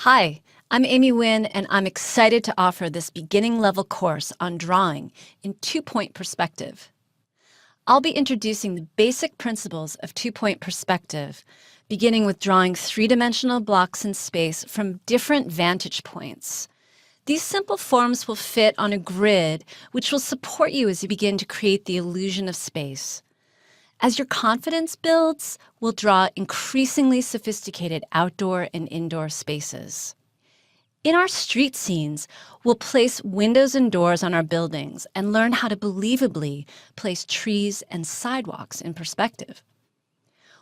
Hi, I'm Amy Wynne, and I'm excited to offer this beginning level course on drawing in two-point perspective. I'll be introducing the basic principles of two-point perspective, beginning with drawing three-dimensional blocks in space from different vantage points. These simple forms will fit on a grid, which will support you as you begin to create the illusion of space. As your confidence builds, we'll draw increasingly sophisticated outdoor and indoor spaces. In our street scenes, we'll place windows and doors on our buildings and learn how to believably place trees and sidewalks in perspective.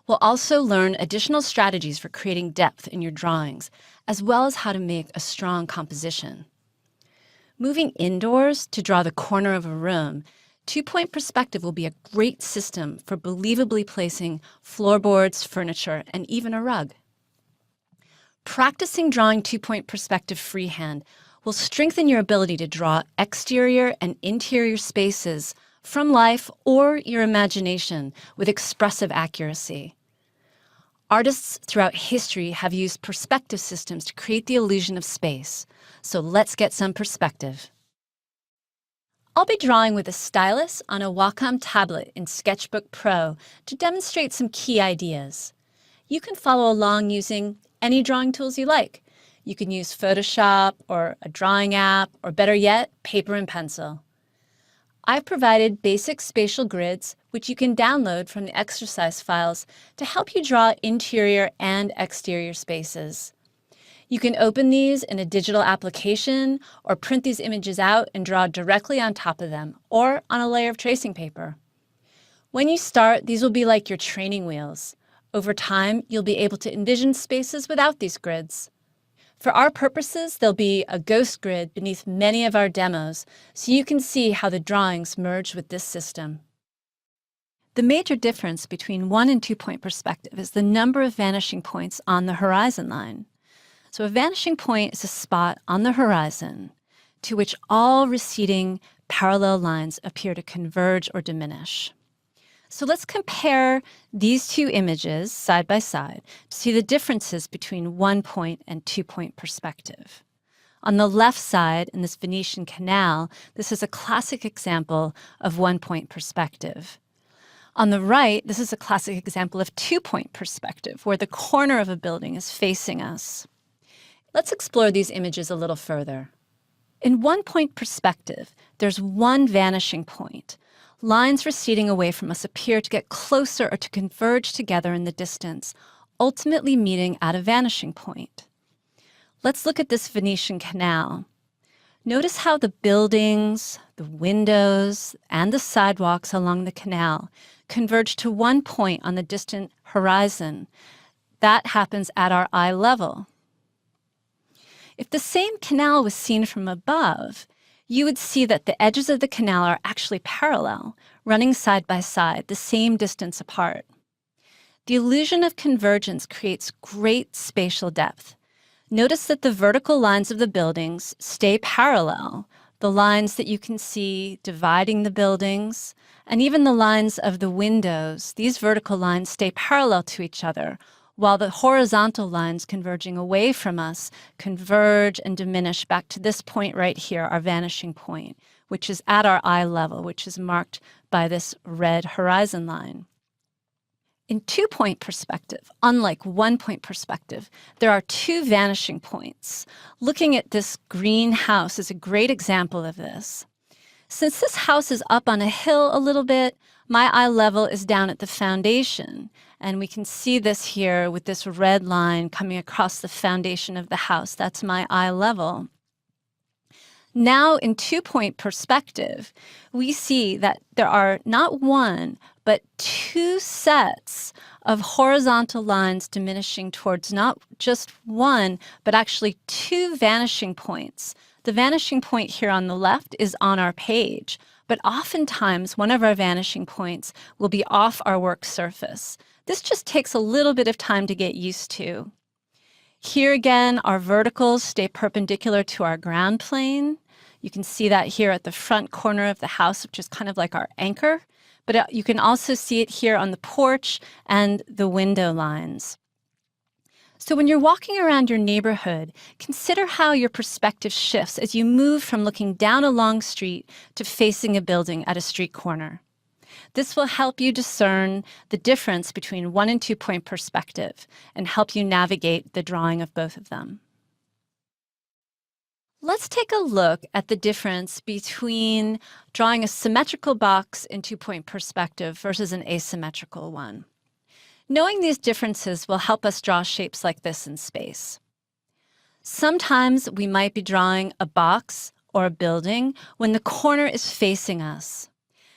We'll also learn additional strategies for creating depth in your drawings, as well as how to make a strong composition. Moving indoors to draw the corner of a room, two-point perspective will be a great system for believably placing floorboards, furniture, and even a rug. Practicing drawing two-point perspective freehand will strengthen your ability to draw exterior and interior spaces from life or your imagination with expressive accuracy. Artists throughout history have used perspective systems to create the illusion of space, so let's get some perspective. I'll be drawing with a stylus on a Wacom tablet in Sketchbook Pro to demonstrate some key ideas. You can follow along using any drawing tools you like. You can use Photoshop or a drawing app, or better yet, paper and pencil. I've provided basic spatial grids, which you can download from the exercise files to help you draw interior and exterior spaces. You can open these in a digital application or print these images out and draw directly on top of them or on a layer of tracing paper. When you start, these will be like your training wheels. Over time, you'll be able to envision spaces without these grids. For our purposes, there'll be a ghost grid beneath many of our demos, so you can see how the drawings merge with this system. The major difference between one and two-point perspective is the number of vanishing points on the horizon line. So a vanishing point is a spot on the horizon to which all receding parallel lines appear to converge or diminish. So let's compare these two images side by side to see the differences between one-point and two-point perspective. On the left side, in this Venetian canal, this is a classic example of one-point perspective. On the right, this is a classic example of two-point perspective, where the corner of a building is facing us. Let's explore these images a little further. In one-point perspective, there's one vanishing point. Lines receding away from us appear to get closer or to converge together in the distance, ultimately meeting at a vanishing point. Let's look at this Venetian canal. Notice how the buildings, the windows, and the sidewalks along the canal converge to one point on the distant horizon. That happens at our eye level. If the same canal was seen from above, you would see that the edges of the canal are actually parallel, running side by side, the same distance apart. The illusion of convergence creates great spatial depth. Notice that the vertical lines of the buildings stay parallel, the lines that you can see dividing the buildings, and even the lines of the windows. These vertical lines stay parallel to each other, while the horizontal lines converging away from us converge and diminish back to this point right here, our vanishing point, which is at our eye level, which is marked by this red horizon line. In two-point perspective, unlike one-point perspective, there are two vanishing points. Looking at this green house is a great example of this. Since this house is up on a hill a little bit, my eye level is down at the foundation. And we can see this here with this red line coming across the foundation of the house. That's my eye level. Now, in two-point perspective, we see that there are not one, but two sets of horizontal lines diminishing towards not just one, but actually two vanishing points. The vanishing point here on the left is on our page, but oftentimes one of our vanishing points will be off our work surface. This just takes a little bit of time to get used to. Here again, our verticals stay perpendicular to our ground plane. You can see that here at the front corner of the house, which is kind of like our anchor. But you can also see it here on the porch and the window lines. So when you're walking around your neighborhood, consider how your perspective shifts as you move from looking down a long street to facing a building at a street corner. This will help you discern the difference between 1 and 2 point perspective and help you navigate the drawing of both of them. Let's take a look at the difference between drawing a symmetrical box in 2 point perspective versus an asymmetrical one. Knowing these differences will help us draw shapes like this in space. Sometimes we might be drawing a box or a building when the corner is facing us.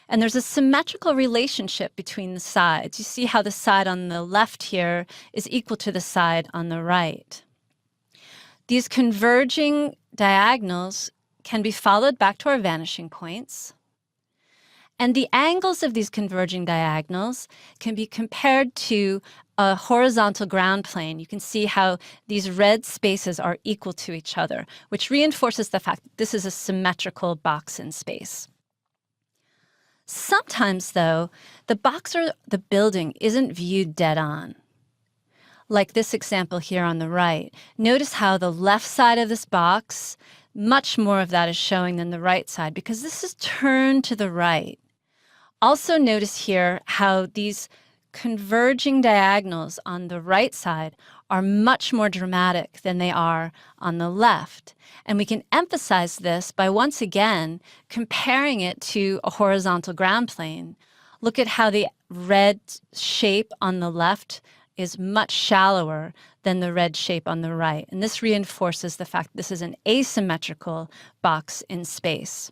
And there's a symmetrical relationship between the sides. You see how the side on the left here is equal to the side on the right. These converging diagonals can be followed back to our vanishing points. And the angles of these converging diagonals can be compared to a horizontal ground plane. You can see how these red spaces are equal to each other, which reinforces the fact that this is a symmetrical box in space. Sometimes, though, the box or the building isn't viewed dead on. Like this example here on the right. Notice how the left side of this box, much more of that is showing than the right side because this is turned to the right. Also notice here how these converging diagonals on the right side are much more dramatic than they are on the left. And we can emphasize this by once again comparing it to a horizontal ground plane. Look at how the red shape on the left is much shallower than the red shape on the right. And this reinforces the fact that this is an asymmetrical box in space.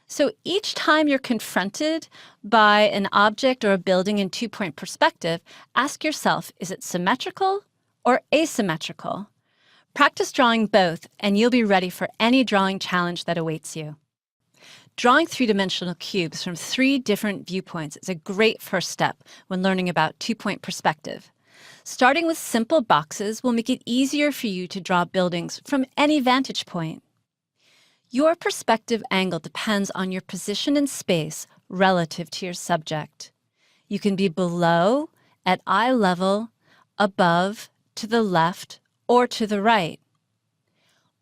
So each time you're confronted by an object or a building in 2 point perspective, ask yourself, is it symmetrical or asymmetrical? Practice drawing both, and you'll be ready for any drawing challenge that awaits you. Drawing 3-dimensional cubes from 3 different viewpoints is a great first step when learning about 2 point perspective. Starting with simple boxes will make it easier for you to draw buildings from any vantage point. Your perspective angle depends on your position in space relative to your subject. You can be below, at eye level, above, to the left, or to the right.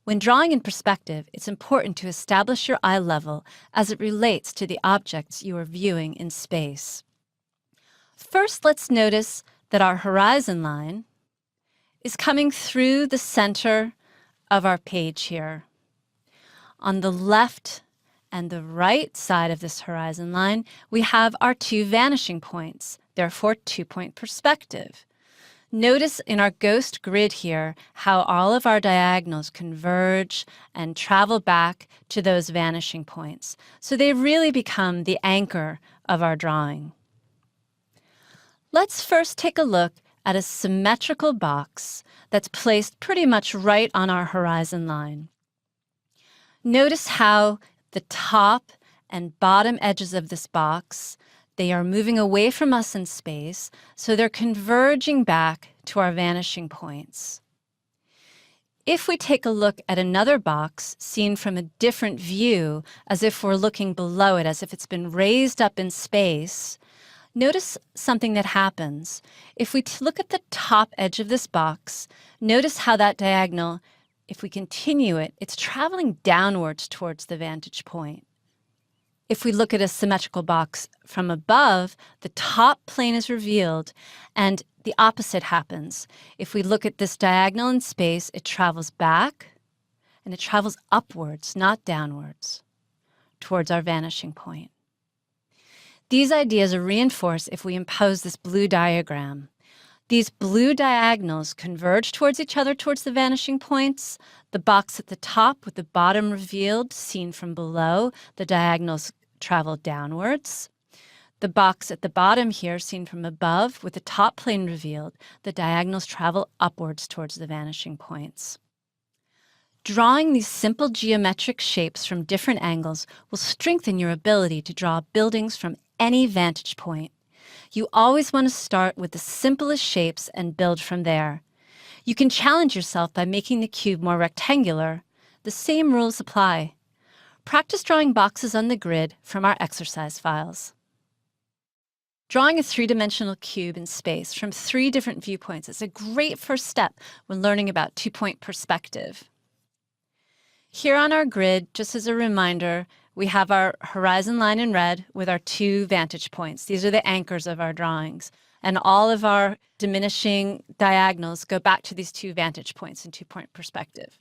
When drawing in perspective, it's important to establish your eye level as it relates to the objects you are viewing in space. First, let's notice that our horizon line is coming through the center of our page here. On the left and the right side of this horizon line, we have our 2 vanishing points, therefore 2 point perspective. Notice in our ghost grid here how all of our diagonals converge and travel back to those vanishing points. So they really become the anchor of our drawing. Let's first take a look at a symmetrical box that's placed pretty much right on our horizon line. Notice how the top and bottom edges of this box, they are moving away from us in space, so they're converging back to our vanishing points. If we take a look at another box seen from a different view, as if we're looking below it, as if it's been raised up in space, notice something that happens. If we look at the top edge of this box, notice how that diagonal, if we continue it, it's traveling downwards towards the vantage point. If we look at a symmetrical box from above, the top plane is revealed and the opposite happens. If we look at this diagonal in space, it travels back and it travels upwards, not downwards, towards our vanishing point. These ideas are reinforced if we impose this blue diagram. These blue diagonals converge towards each other towards the vanishing points. The box at the top with the bottom revealed, seen from below, the diagonals travel downwards. The box at the bottom here, seen from above, with the top plane revealed, the diagonals travel upwards towards the vanishing points. Drawing these simple geometric shapes from different angles will strengthen your ability to draw buildings from any vantage point. You always want to start with the simplest shapes and build from there. You can challenge yourself by making the cube more rectangular. The same rules apply. Practice drawing boxes on the grid from our exercise files. Drawing a three-dimensional cube in space from 3 different viewpoints is a great first step when learning about two-point perspective. Here on our grid, just as a reminder, we have our horizon line in red with our 2 vantage points. These are the anchors of our drawings. And all of our diminishing diagonals go back to these 2 vantage points in two-point perspective.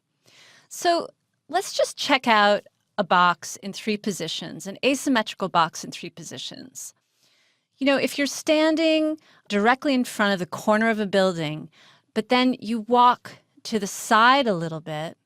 So let's just check out a box in 3 positions, an asymmetrical box in 3 positions. You know, if you're standing directly in front of the corner of a building, but then you walk to the side a little bit,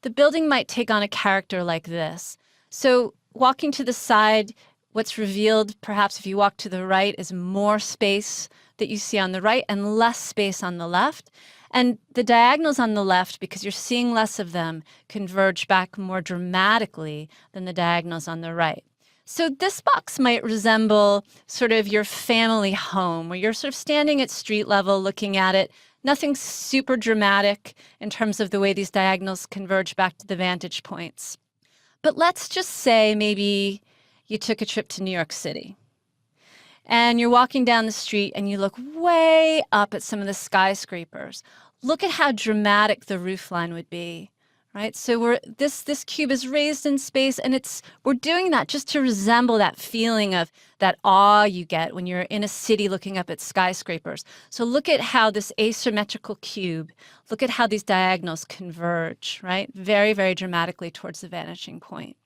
the building might take on a character like this. So walking to the side, what's revealed, perhaps if you walk to the right, is more space that you see on the right and less space on the left. And the diagonals on the left, because you're seeing less of them, converge back more dramatically than the diagonals on the right. So this box might resemble sort of your family home, where you're sort of standing at street level looking at it. Nothing super dramatic in terms of the way these diagonals converge back to the vantage points. But let's just say maybe you took a trip to New York City. And you're walking down the street and you look way up at some of the skyscrapers. Look at how dramatic the roof line would be. Right? So this cube is raised in space, and we're doing that just to resemble that feeling of that awe you get when you're in a city looking up at skyscrapers. So look at how this asymmetrical cube, look at how these diagonals converge, right? Very, very dramatically towards the vanishing point.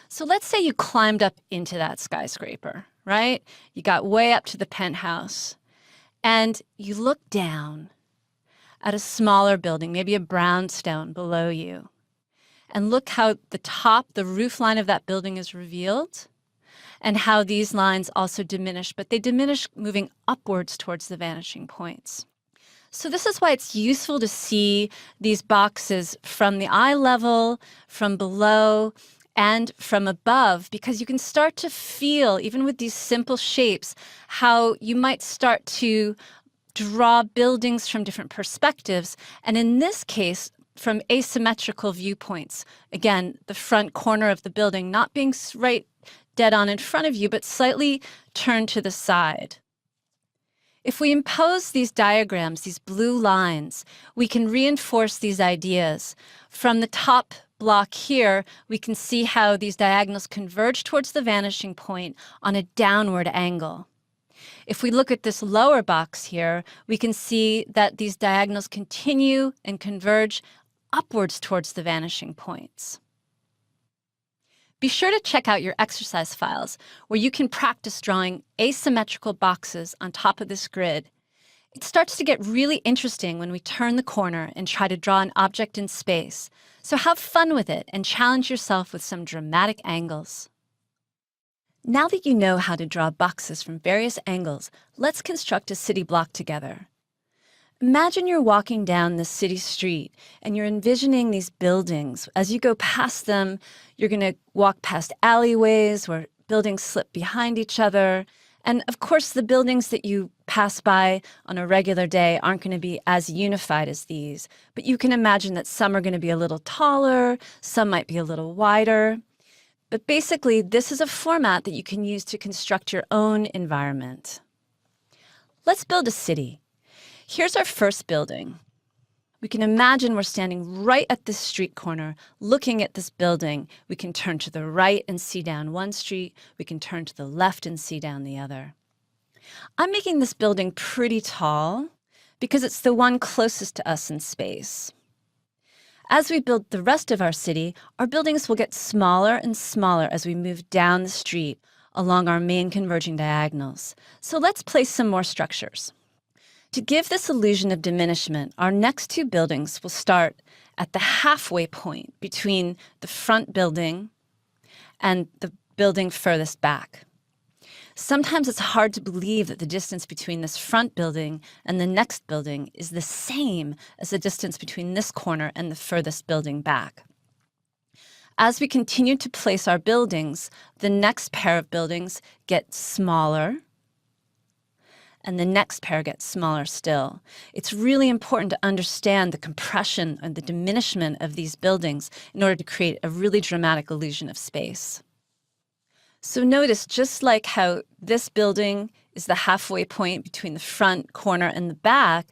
So let's say you climbed up into that skyscraper, right? You got way up to the penthouse, and you look down at a smaller building, maybe a brownstone below you. And look how the roof line of that building is revealed, and how these lines also diminish, but they diminish moving upwards towards the vanishing points. So this is why it's useful to see these boxes from the eye level, from below, and from above, because you can start to feel, even with these simple shapes, how you might start to draw buildings from different perspectives, and in this case, from asymmetrical viewpoints. Again, the front corner of the building not being right dead on in front of you, but slightly turned to the side. If we impose these diagrams, these blue lines, we can reinforce these ideas. From the top block here, we can see how these diagonals converge towards the vanishing point on a downward angle. If we look at this lower box here, we can see that these diagonals continue and converge upwards towards the vanishing points. Be sure to check out your exercise files, where you can practice drawing asymmetrical boxes on top of this grid. It starts to get really interesting when we turn the corner and try to draw an object in space. So have fun with it and challenge yourself with some dramatic angles. Now that you know how to draw boxes from various angles, let's construct a city block together. Imagine you're walking down the city street and you're envisioning these buildings. As you go past them, you're going to walk past alleyways where buildings slip behind each other. And of course, the buildings that you pass by on a regular day aren't going to be as unified as these. But you can imagine that some are going to be a little taller, some might be a little wider. But basically, this is a format that you can use to construct your own environment. Let's build a city. Here's our first building. We can imagine we're standing right at this street corner, looking at this building. We can turn to the right and see down one street. We can turn to the left and see down the other. I'm making this building pretty tall because it's the one closest to us in space. As we build the rest of our city, our buildings will get smaller and smaller as we move down the street along our main converging diagonals. So let's place some more structures. To give this illusion of diminishment, our next 2 buildings will start at the halfway point between the front building and the building furthest back. Sometimes it's hard to believe that the distance between this front building and the next building is the same as the distance between this corner and the furthest building back. As we continue to place our buildings, the next pair of buildings get smaller, and the next pair gets smaller still. It's really important to understand the compression and the diminishment of these buildings in order to create a really dramatic illusion of space. So notice, just like how this building is the halfway point between the front corner and the back,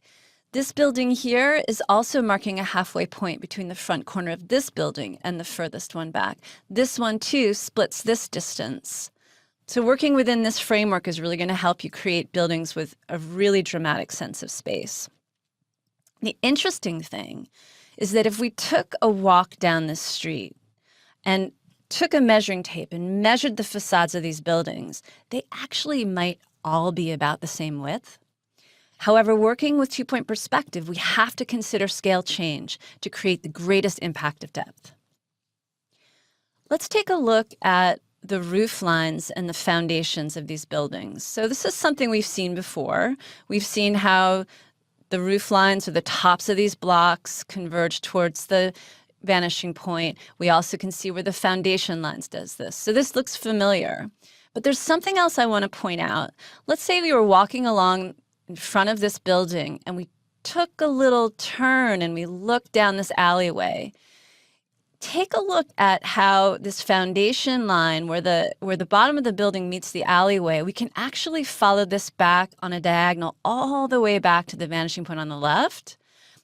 this building here is also marking a halfway point between the front corner of this building and the furthest one back. This one, too, splits this distance. So working within this framework is really going to help you create buildings with a really dramatic sense of space. The interesting thing is that if we took a walk down this street and took a measuring tape and measured the facades of these buildings, they actually might all be about the same width. However, working with two-point perspective, we have to consider scale change to create the greatest impact of depth. Let's take a look at the roof lines and the foundations of these buildings. So this is something we've seen before. We've seen how the roof lines or the tops of these blocks converge towards the vanishing point. We also can see where the foundation lines does this. So this looks familiar. But there's something else I want to point out. Let's say we were walking along in front of this building and we took a little turn and we looked down this alleyway. Take a look at how this foundation line where the bottom of the building meets the alleyway, we can actually follow this back on a diagonal all the way back to the vanishing point on the left.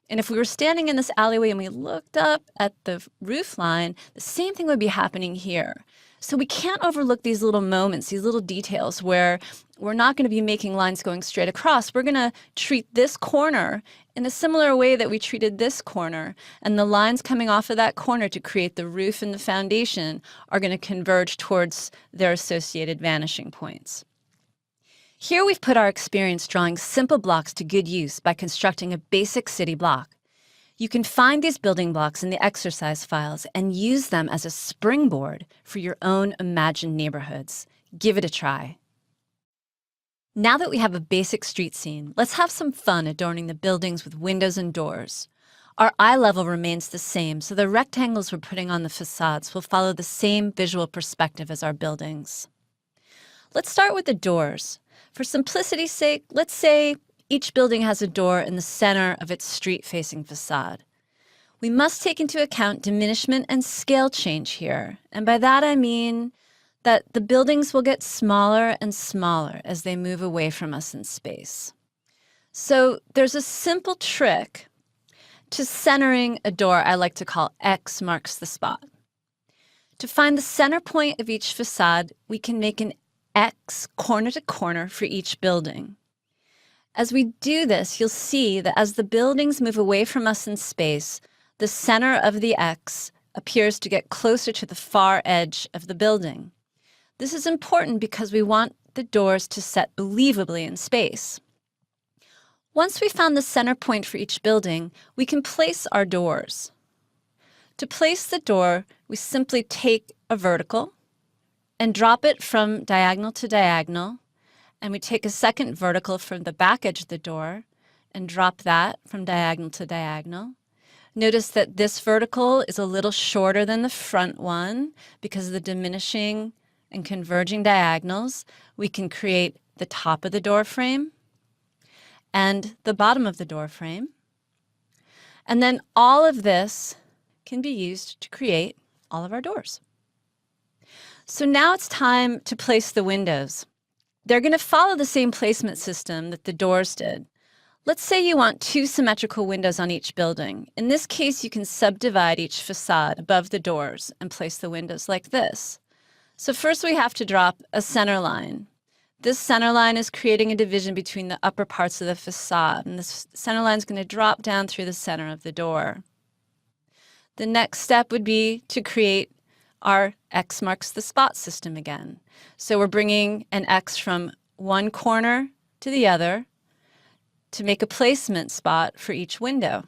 And if we were standing in this alleyway and we looked up at the roof line, the same thing would be happening here. So we can't overlook these little moments, these little details where we're not going to be making lines going straight across. We're going to treat this corner in a similar way that we treated this corner. And the lines coming off of that corner to create the roof and the foundation are going to converge towards their associated vanishing points. Here we've put our experience drawing simple blocks to good use by constructing a basic city block. You can find these building blocks in the exercise files and use them as a springboard for your own imagined neighborhoods. Give it a try. Now that we have a basic street scene, let's have some fun adorning the buildings with windows and doors. Our eye level remains the same, so the rectangles we're putting on the facades will follow the same visual perspective as our buildings. Let's start with the doors. For simplicity's sake, let's say each building has a door in the center of its street-facing facade. We must take into account diminishment and scale change here, and by that I mean that the buildings will get smaller and smaller as they move away from us in space. So there's a simple trick to centering a door I like to call X marks the spot. To find the center point of each facade, we can make an X corner to corner for each building. As we do this, you'll see that as the buildings move away from us in space, the center of the X appears to get closer to the far edge of the building. This is important because we want the doors to set believably in space. Once we found the center point for each building, we can place our doors. To place the door, we simply take a vertical and drop it from diagonal to diagonal, and we take a second vertical from the back edge of the door and drop that from diagonal to diagonal. Notice that this vertical is a little shorter than the front one because of the diminishing and converging diagonals. We can create the top of the door frame and the bottom of the door frame. And then all of this can be used to create all of our doors. So now it's time to place the windows. They're going to follow the same placement system that the doors did. Let's say you want 2 symmetrical windows on each building. In this case, you can subdivide each facade above the doors and place the windows like this. So first we have to drop a center line. This center line is creating a division between the upper parts of the facade, and this center line is going to drop down through the center of the door. The next step would be to create our X marks the spot system again. So we're bringing an X from one corner to the other to make a placement spot for each window.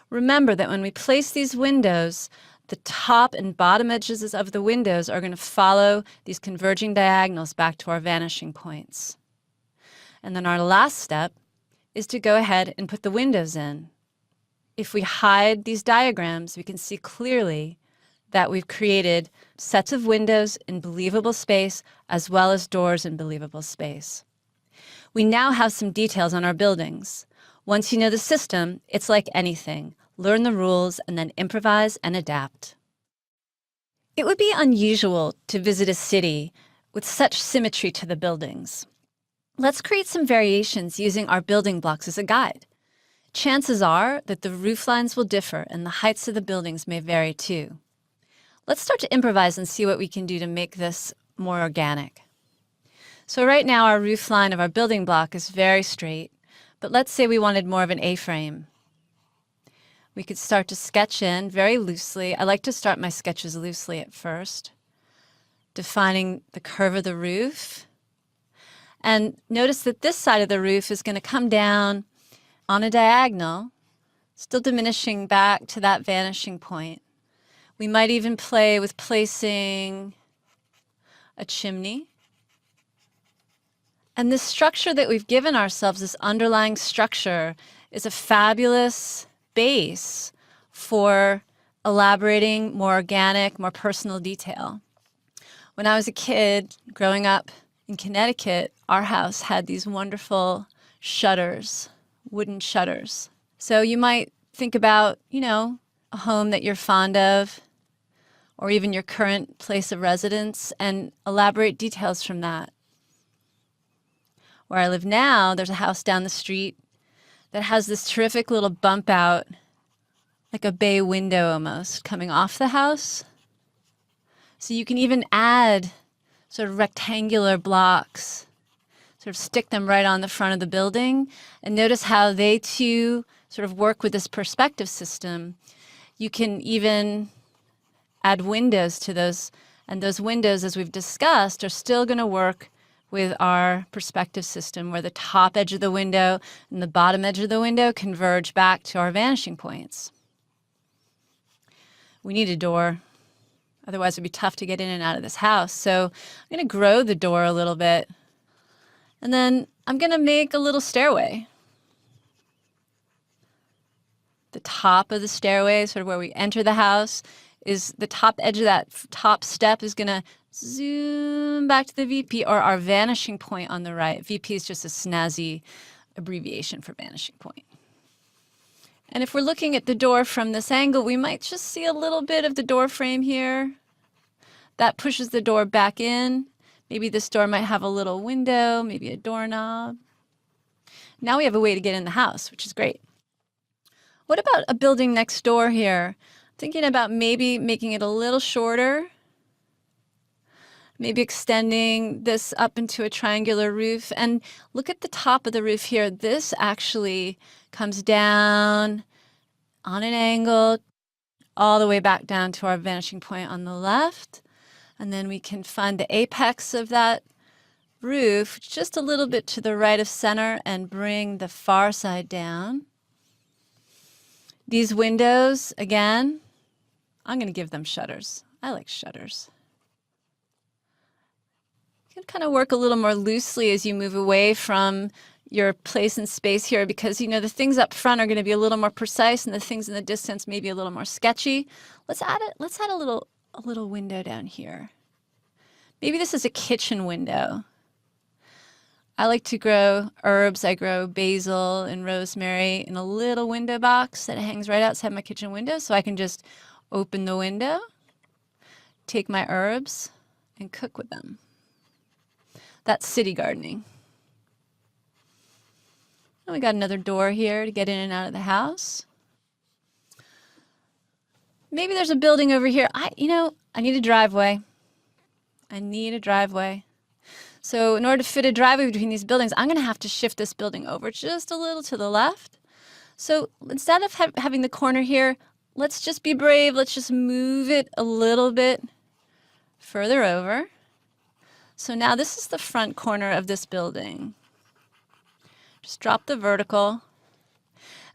Remember that when we place these windows, the top and bottom edges of the windows are going to follow these converging diagonals back to our vanishing points. And then our last step is to go ahead and put the windows in. If we hide these diagrams, we can see clearly that we've created sets of windows in believable space as well as doors in believable space. We now have some details on our buildings. Once you know the system, it's like anything. Learn the rules and then improvise and adapt. It would be unusual to visit a city with such symmetry to the buildings. Let's create some variations using our building blocks as a guide. Chances are that the roof lines will differ and the heights of the buildings may vary too. Let's start to improvise and see what we can do to make this more organic. So right now our roof line of our building block is very straight, but let's say we wanted more of an A-frame. We could start to sketch in very loosely. I like to start my sketches loosely at first, defining the curve of the roof. And notice that this side of the roof is going to come down on a diagonal, still diminishing back to that vanishing point. We might even play with placing a chimney. And this structure that we've given ourselves, this underlying structure, is a fabulous base for elaborating more organic, more personal detail. When I was a kid growing up in Connecticut, our house had these wonderful shutters, wooden shutters. So you might think about, a home that you're fond of, or even your current place of residence, and elaborate details from that. Where I live now, there's a house down the street that has this terrific little bump out, like a bay window almost, coming off the house. So you can even add sort of rectangular blocks, sort of stick them right on the front of the building, and notice how they too sort of work with this perspective system. You can even add windows to those, and those windows, as we've discussed, are still going to work with our perspective system, where the top edge of the window and the bottom edge of the window converge back to our vanishing points. We need a door. Otherwise, it'd be tough to get in and out of this house. So I'm going to grow the door a little bit. And then I'm going to make a little stairway. The top of the stairway, sort of where we enter the house, is the top edge of that top step is going to zoom back to the VP, or our vanishing point on the right. VP is just a snazzy abbreviation for vanishing point. And if we're looking at the door from this angle, we might just see a little bit of the door frame here. That pushes the door back in. Maybe this door might have a little window, maybe a doorknob. Now we have a way to get in the house, which is great. What about a building next door here? Thinking about maybe making it a little shorter. Maybe extending this up into a triangular roof. And look at the top of the roof here. This actually comes down on an angle all the way back down to our vanishing point on the left. And then we can find the apex of that roof just a little bit to the right of center and bring the far side down. These windows, again, I'm going to give them shutters. I like shutters. You can kind of work a little more loosely as you move away from your place in space here, because the things up front are going to be a little more precise and the things in the distance maybe a little more sketchy. Let's add a little window down here. Maybe this is a kitchen window. I like to grow herbs. I grow basil and rosemary in a little window box that hangs right outside my kitchen window, so I can just open the window, take my herbs, and cook with them. That's city gardening. And we got another door here to get in and out of the house. Maybe there's a building over here. I need a driveway. I need a driveway. So in order to fit a driveway between these buildings, I'm going to have to shift this building over just a little to the left. So instead of having the corner here, let's just be brave. Let's just move it a little bit further over. So now this is the front corner of this building. Just drop the vertical.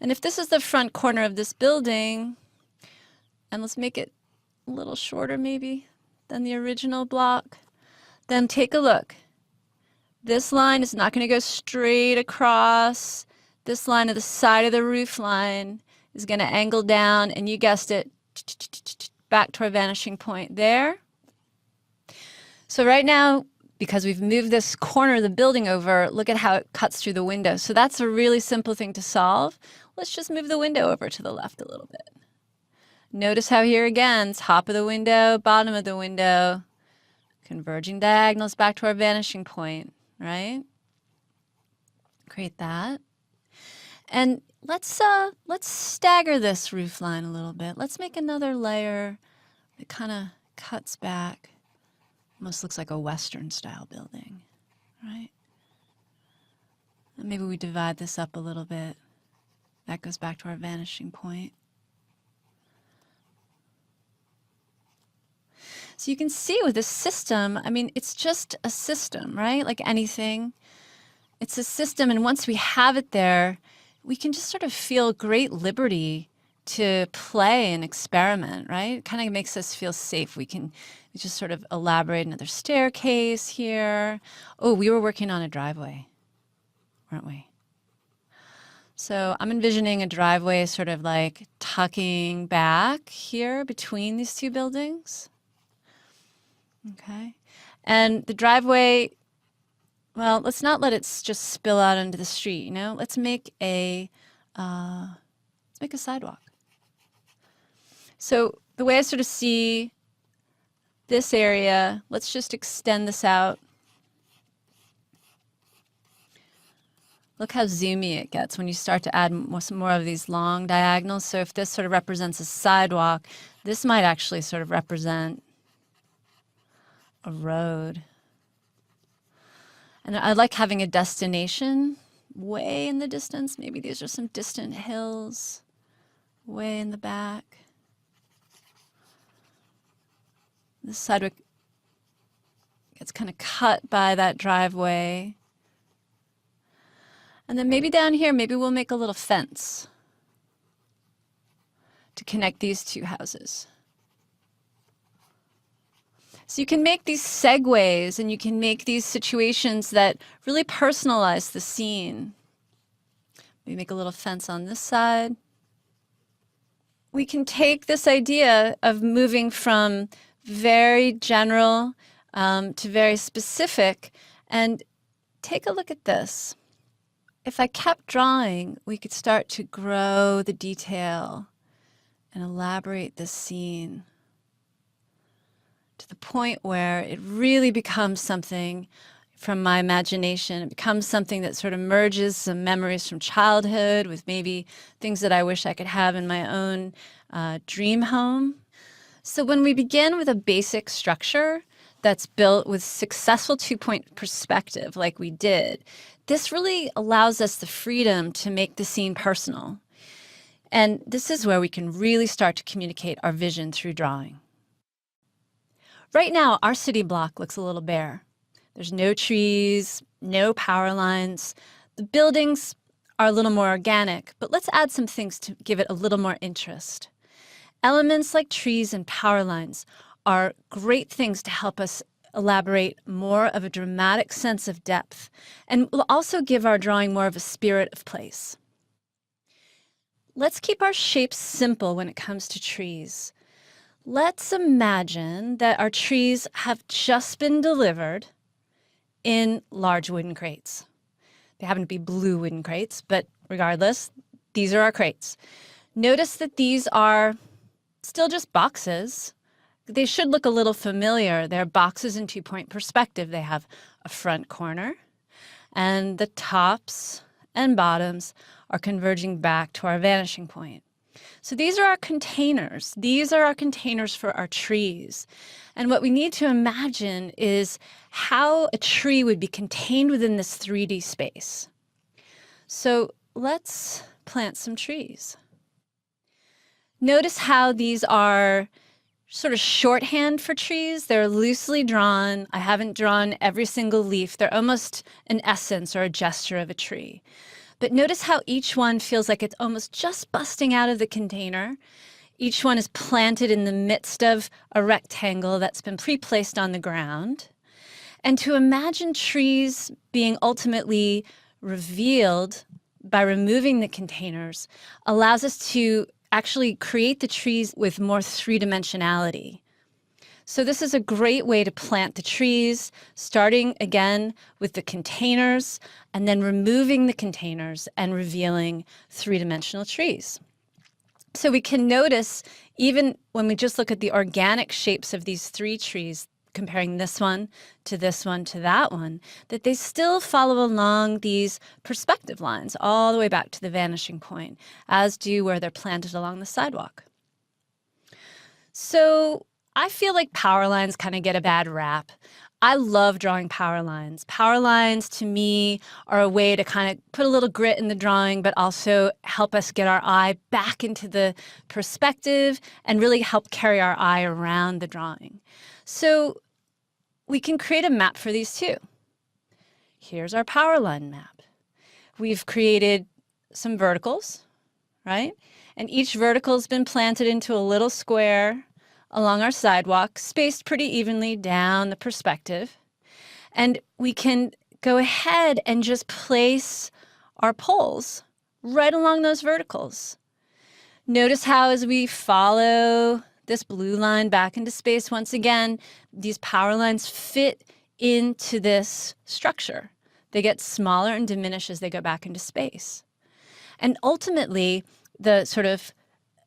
And if this is the front corner of this building, and let's make it a little shorter maybe than the original block, then take a look. This line is not going to go straight across. This line of the side of the roof line is going to angle down, and you guessed it, back to our vanishing point there. So right now, because we've moved this corner of the building over, look at how it cuts through the window. So that's a really simple thing to solve. Let's just move the window over to the left a little bit. Notice how here again, top of the window, bottom of the window, converging diagonals back to our vanishing point, right? Create that. And let's stagger this roof line a little bit. Let's make another layer that kind of cuts back. Almost looks like a Western style building, right? And maybe we divide this up a little bit. That goes back to our vanishing point. So you can see with this system, I mean, it's just a system, right? Like anything. It's a system, and once we have it there, we can just sort of feel great liberty to play and experiment, right? It kind of makes us feel safe. We just sort of elaborate another staircase here. Oh, we were working on a driveway, weren't we? So I'm envisioning a driveway sort of like tucking back here between these two buildings. Okay. And the driveway, well, let's not let it just spill out into the street, you know? Let's make a sidewalk. So the way I sort of see this area, let's just extend this out. Look how zoomy it gets when you start to add some more of these long diagonals. So if this sort of represents a sidewalk, this might actually sort of represent a road. And I like having a destination way in the distance. Maybe these are some distant hills way in the back. This sidewalk gets kind of cut by that driveway. And then maybe down here, maybe we'll make a little fence to connect these two houses. So you can make these segues and you can make these situations that really personalize the scene. Maybe make a little fence on this side. We can take this idea of moving from very general to very specific and take a look at this. If I kept drawing, we could start to grow the detail and elaborate this scene to the point where it really becomes something from my imagination. It becomes something that sort of merges some memories from childhood with maybe things that I wish I could have in my own dream home. So when we begin with a basic structure that's built with successful two-point perspective like we did, this really allows us the freedom to make the scene personal. And this is where we can really start to communicate our vision through drawing. Right now, our city block looks a little bare. There's no trees, no power lines. The buildings are a little more organic, but let's add some things to give it a little more interest. Elements like trees and power lines are great things to help us elaborate more of a dramatic sense of depth, and will also give our drawing more of a spirit of place. Let's keep our shapes simple when it comes to trees. Let's imagine that our trees have just been delivered in large wooden crates. They happen to be blue wooden crates, but regardless, these are our crates. Notice that these are still just boxes. They should look a little familiar. They're boxes in two-point perspective. They have a front corner, and the tops and bottoms are converging back to our vanishing point. So these are our containers. These are our containers for our trees. And what we need to imagine is how a tree would be contained within this 3D space. So let's plant some trees. Notice how these are sort of shorthand for trees. They're loosely drawn. I haven't drawn every single leaf. They're almost an essence or a gesture of a tree. But notice how each one feels like it's almost just busting out of the container. Each one is planted in the midst of a rectangle that's been pre-placed on the ground. And to imagine trees being ultimately revealed by removing the containers allows us to actually create the trees with more three-dimensionality. So this is a great way to plant the trees, starting again with the containers and then removing the containers and revealing three-dimensional trees. So we can notice Even when we just look at the organic shapes of these three trees, comparing this one to this one to that one, that they still follow along these perspective lines all the way back to the vanishing point, as do where they're planted along the sidewalk. So I feel like power lines kind of get a bad rap. I love drawing power lines. Power lines to me are a way to kind of put a little grit in the drawing, but also help us get our eye back into the perspective and really help carry our eye around the drawing. So we can create a map for these too. Here's our power line map. We've created some verticals, right? And each vertical has been planted into a little square along our sidewalk, spaced pretty evenly down the perspective. And we can go ahead and just place our poles right along those verticals. Notice how as we follow this blue line back into space, once again, these power lines fit into this structure. They get smaller and diminish as they go back into space. And ultimately, the sort of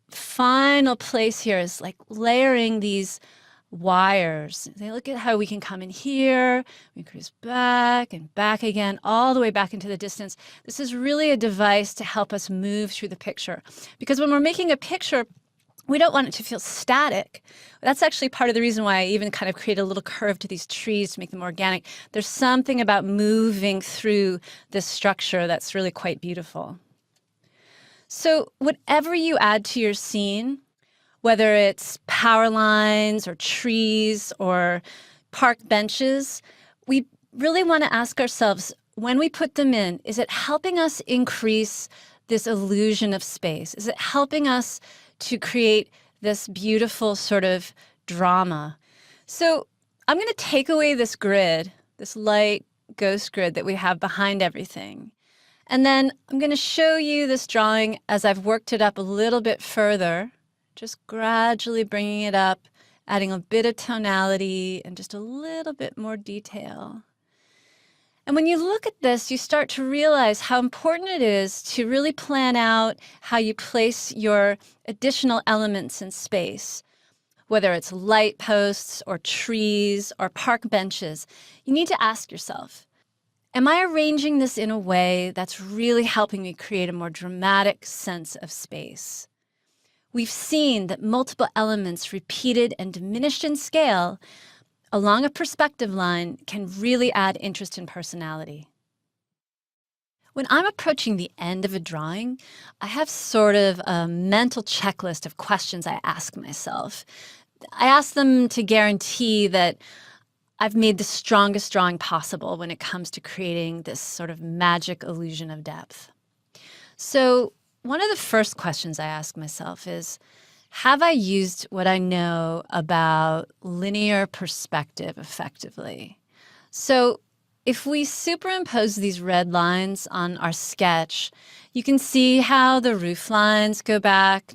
final place here is like layering these wires. They look at how we can come in here, we cruise back and back again, all the way back into the distance. This is really a device to help us move through the picture. Because when we're making a picture, we don't want it to feel static. That's actually part of the reason why I even kind of create a little curve to these trees to make them organic. There's something about moving through this structure that's really quite beautiful. So whatever you add to your scene, whether it's power lines or trees or park benches, we really want to ask ourselves, when we put them in, is it helping us increase this illusion of space? Is it helping us to create this beautiful sort of drama? So I'm going to take away this grid, this light ghost grid that we have behind everything. And then I'm going to show you this drawing as I've worked it up a little bit further, just gradually bringing it up, adding a bit of tonality and just a little bit more detail. And when you look at this, you start to realize how important it is to really plan out how you place your additional elements in space. Whether it's light posts or trees or park benches, you need to ask yourself, am I arranging this in a way that's really helping me create a more dramatic sense of space? We've seen that multiple elements repeated and diminished in scale along a perspective line can really add interest and personality. When I'm approaching the end of a drawing, I have sort of a mental checklist of questions I ask myself. I ask them to guarantee that I've made the strongest drawing possible when it comes to creating this sort of magic illusion of depth. So one of the first questions I ask myself is, have I used what I know about linear perspective effectively? So if we superimpose these red lines on our sketch, you can see how the roof lines go back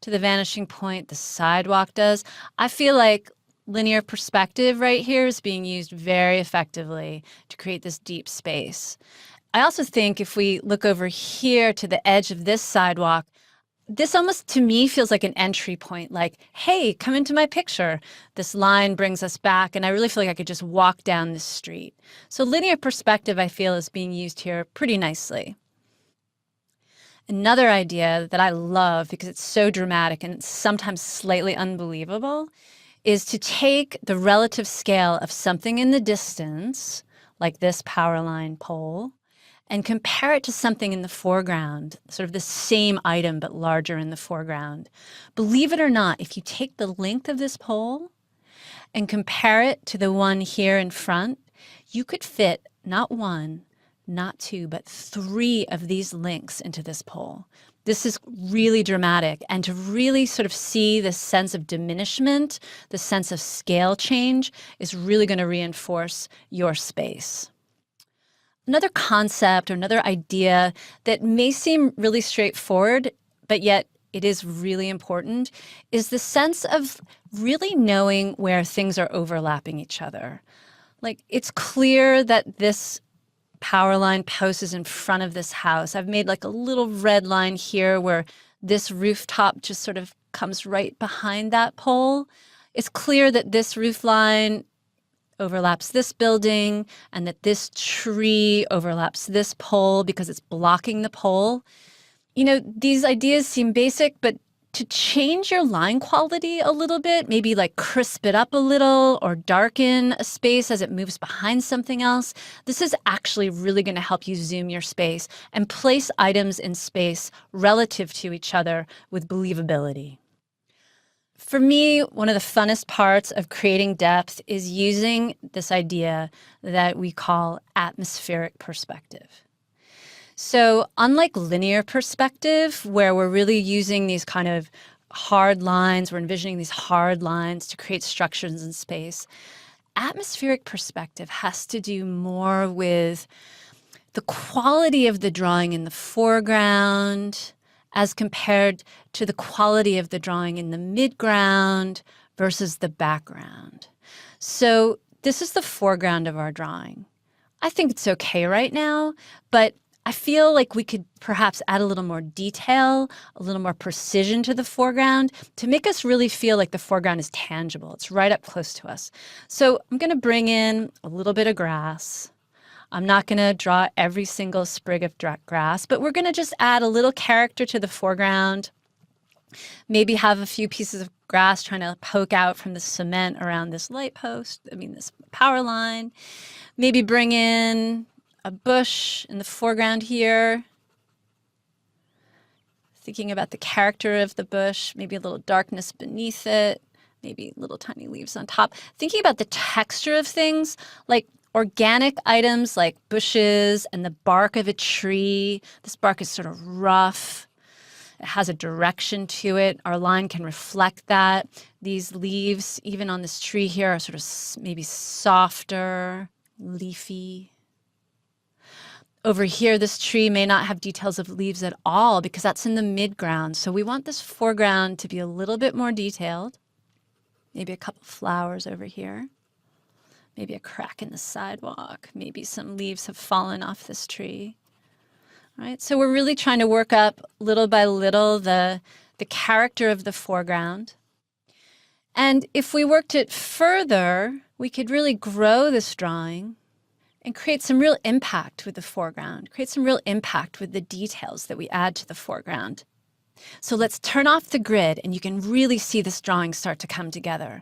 to the vanishing point, the sidewalk does. I feel like linear perspective right here is being used very effectively to create this deep space. I also think if we look over here to the edge of this sidewalk, this almost to me feels like an entry point, like, hey, come into my picture. This line brings us back, and I really feel like I could just walk down this street. So linear perspective, I feel, is being used here pretty nicely. Another idea that I love because it's so dramatic and sometimes slightly unbelievable is to take the relative scale of something in the distance, like this power line pole, and compare it to something in the foreground, sort of the same item but larger in the foreground. Believe it or not, if you take the length of this pole and compare it to the one here in front, you could fit not one, not two, but 3 of these links into this pole. This is really dramatic. And to really sort of see the sense of diminishment, the sense of scale change, is really going to reinforce your space. Another concept or another idea that may seem really straightforward, but yet it is really important, is the sense of really knowing where things are overlapping each other. Like, it's clear that this power line post is in front of this house. I've made like a little red line here where this rooftop just sort of comes right behind that pole. It's clear that this roof line overlaps this building and that this tree overlaps this pole because it's blocking the pole. You know, these ideas seem basic, but to change your line quality a little bit, maybe like crisp it up a little or darken a space as it moves behind something else, this is actually really going to help you zoom your space and place items in space relative to each other with believability. For me, one of the funnest parts of creating depth is using this idea that we call atmospheric perspective. So unlike linear perspective, where we're really using these kind of hard lines, we're envisioning these hard lines to create structures in space, atmospheric perspective has to do more with the quality of the drawing in the foreground as compared to the quality of the drawing in the midground versus the background. So this is the foreground of our drawing. I think it's okay right now, but I feel like we could perhaps add a little more detail, a little more precision to the foreground to make us really feel like the foreground is tangible. It's right up close to us. So I'm going to bring in a little bit of grass. I'm not going to draw every single sprig of grass, but we're going to just add a little character to the foreground. Maybe have a few pieces of grass trying to poke out from the cement around this light post, this power line. Maybe bring in a bush in the foreground here. Thinking about the character of the bush, maybe a little darkness beneath it, maybe little tiny leaves on top. Thinking about the texture of things, like organic items like bushes and the bark of a tree. This bark is sort of rough. It has a direction to it. Our line can reflect that. These leaves, even on this tree here, are sort of maybe softer, leafy. Over here, this tree may not have details of leaves at all because that's in the midground. So we want this foreground to be a little bit more detailed. Maybe a couple flowers over here. Maybe a crack in the sidewalk. Maybe some leaves have fallen off this tree. Right? So we're really trying to work up little by little the character of the foreground. And if we worked it further, we could really grow this drawing and create some real impact with the foreground, create some real impact with the details that we add to the foreground. So let's turn off the grid and you can really see this drawing start to come together.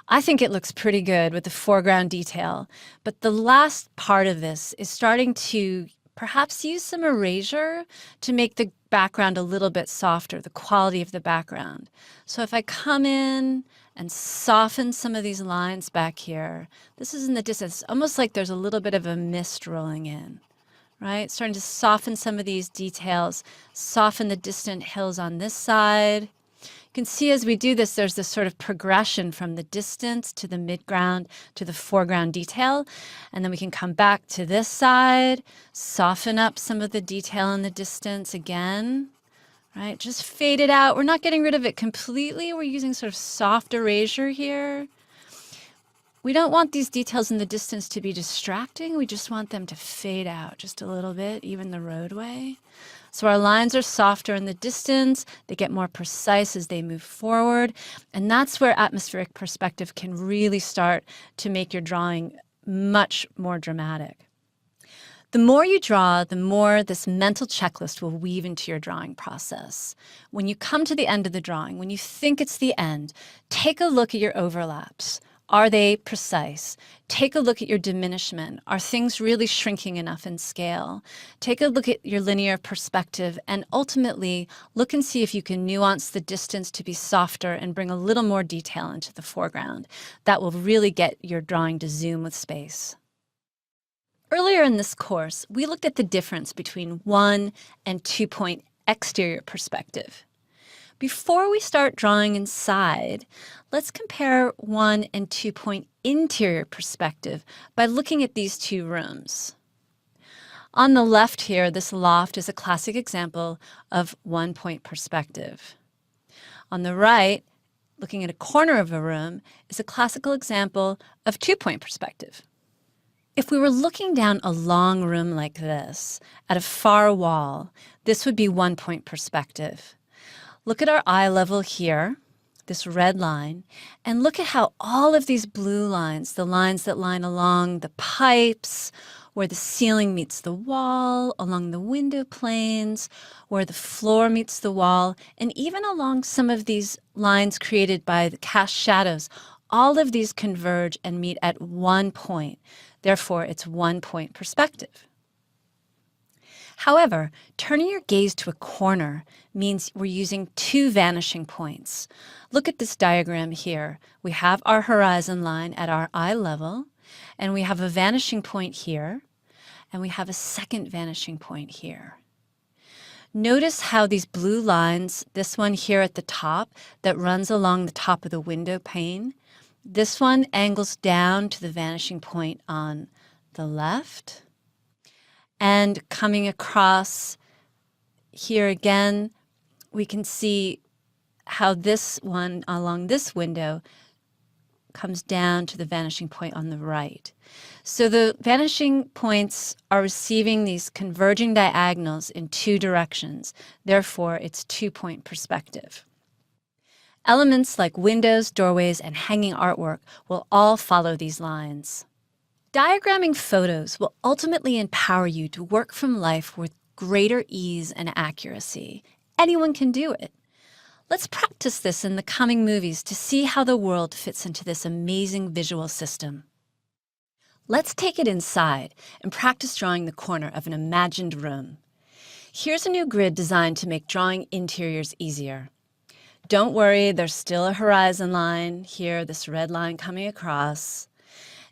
I think it looks pretty good with the foreground detail, but the last part of this is starting to perhaps use some erasure to make the background a little bit softer, the quality of the background. So if I come in and soften some of these lines back here, this is in the distance, almost like there's a little bit of a mist rolling in, right? Starting to soften some of these details, soften the distant hills on this side. You can see as we do this, there's this sort of progression from the distance to the midground to the foreground detail. And then we can come back to this side, soften up some of the detail in the distance again, right? Just fade it out. We're not getting rid of it completely. We're using sort of soft erasure here. We don't want these details in the distance to be distracting. We just want them to fade out just a little bit, even the roadway. So our lines are softer in the distance. They get more precise as they move forward. And that's where atmospheric perspective can really start to make your drawing much more dramatic. The more you draw, the more this mental checklist will weave into your drawing process. When you come to the end of the drawing, when you think it's the end, take a look at your overlaps. Are they precise? Take a look at your diminishment. Are things really shrinking enough in scale? Take a look at your linear perspective and ultimately look and see if you can nuance the distance to be softer and bring a little more detail into the foreground. That will really get your drawing to zoom with space. Earlier in this course, we looked at the difference between 1 and 2-point exterior perspective. Before we start drawing inside, let's compare 1 and 2-point interior perspective by looking at these two rooms. On the left here, this loft is a classic example of 1-point perspective. On the right, looking at a corner of a room, is a classical example of 2-point perspective. If we were looking down a long room like this, at a far wall, this would be 1-point perspective. Look at our eye level here, this red line, and look at how all of these blue lines, the lines that line along the pipes, where the ceiling meets the wall, along the window planes, where the floor meets the wall, and even along some of these lines created by the cast shadows, all of these converge and meet at one point. Therefore, it's one-point perspective. However, turning your gaze to a corner means we're using two vanishing points. Look at this diagram here. We have our horizon line at our eye level, and we have a vanishing point here, and we have a second vanishing point here. Notice how these blue lines, this one here at the top that runs along the top of the window pane, this one angles down to the vanishing point on the left. And coming across here again, we can see how this one along this window comes down to the vanishing point on the right. So the vanishing points are receiving these converging diagonals in two directions. Therefore, it's two-point perspective. Elements like windows, doorways, and hanging artwork will all follow these lines. Diagramming photos will ultimately empower you to work from life with greater ease and accuracy. Anyone can do it. Let's practice this in the coming movies to see how the world fits into this amazing visual system. Let's take it inside and practice drawing the corner of an imagined room. Here's a new grid designed to make drawing interiors easier. Don't worry, there's still a horizon line here, this red line coming across.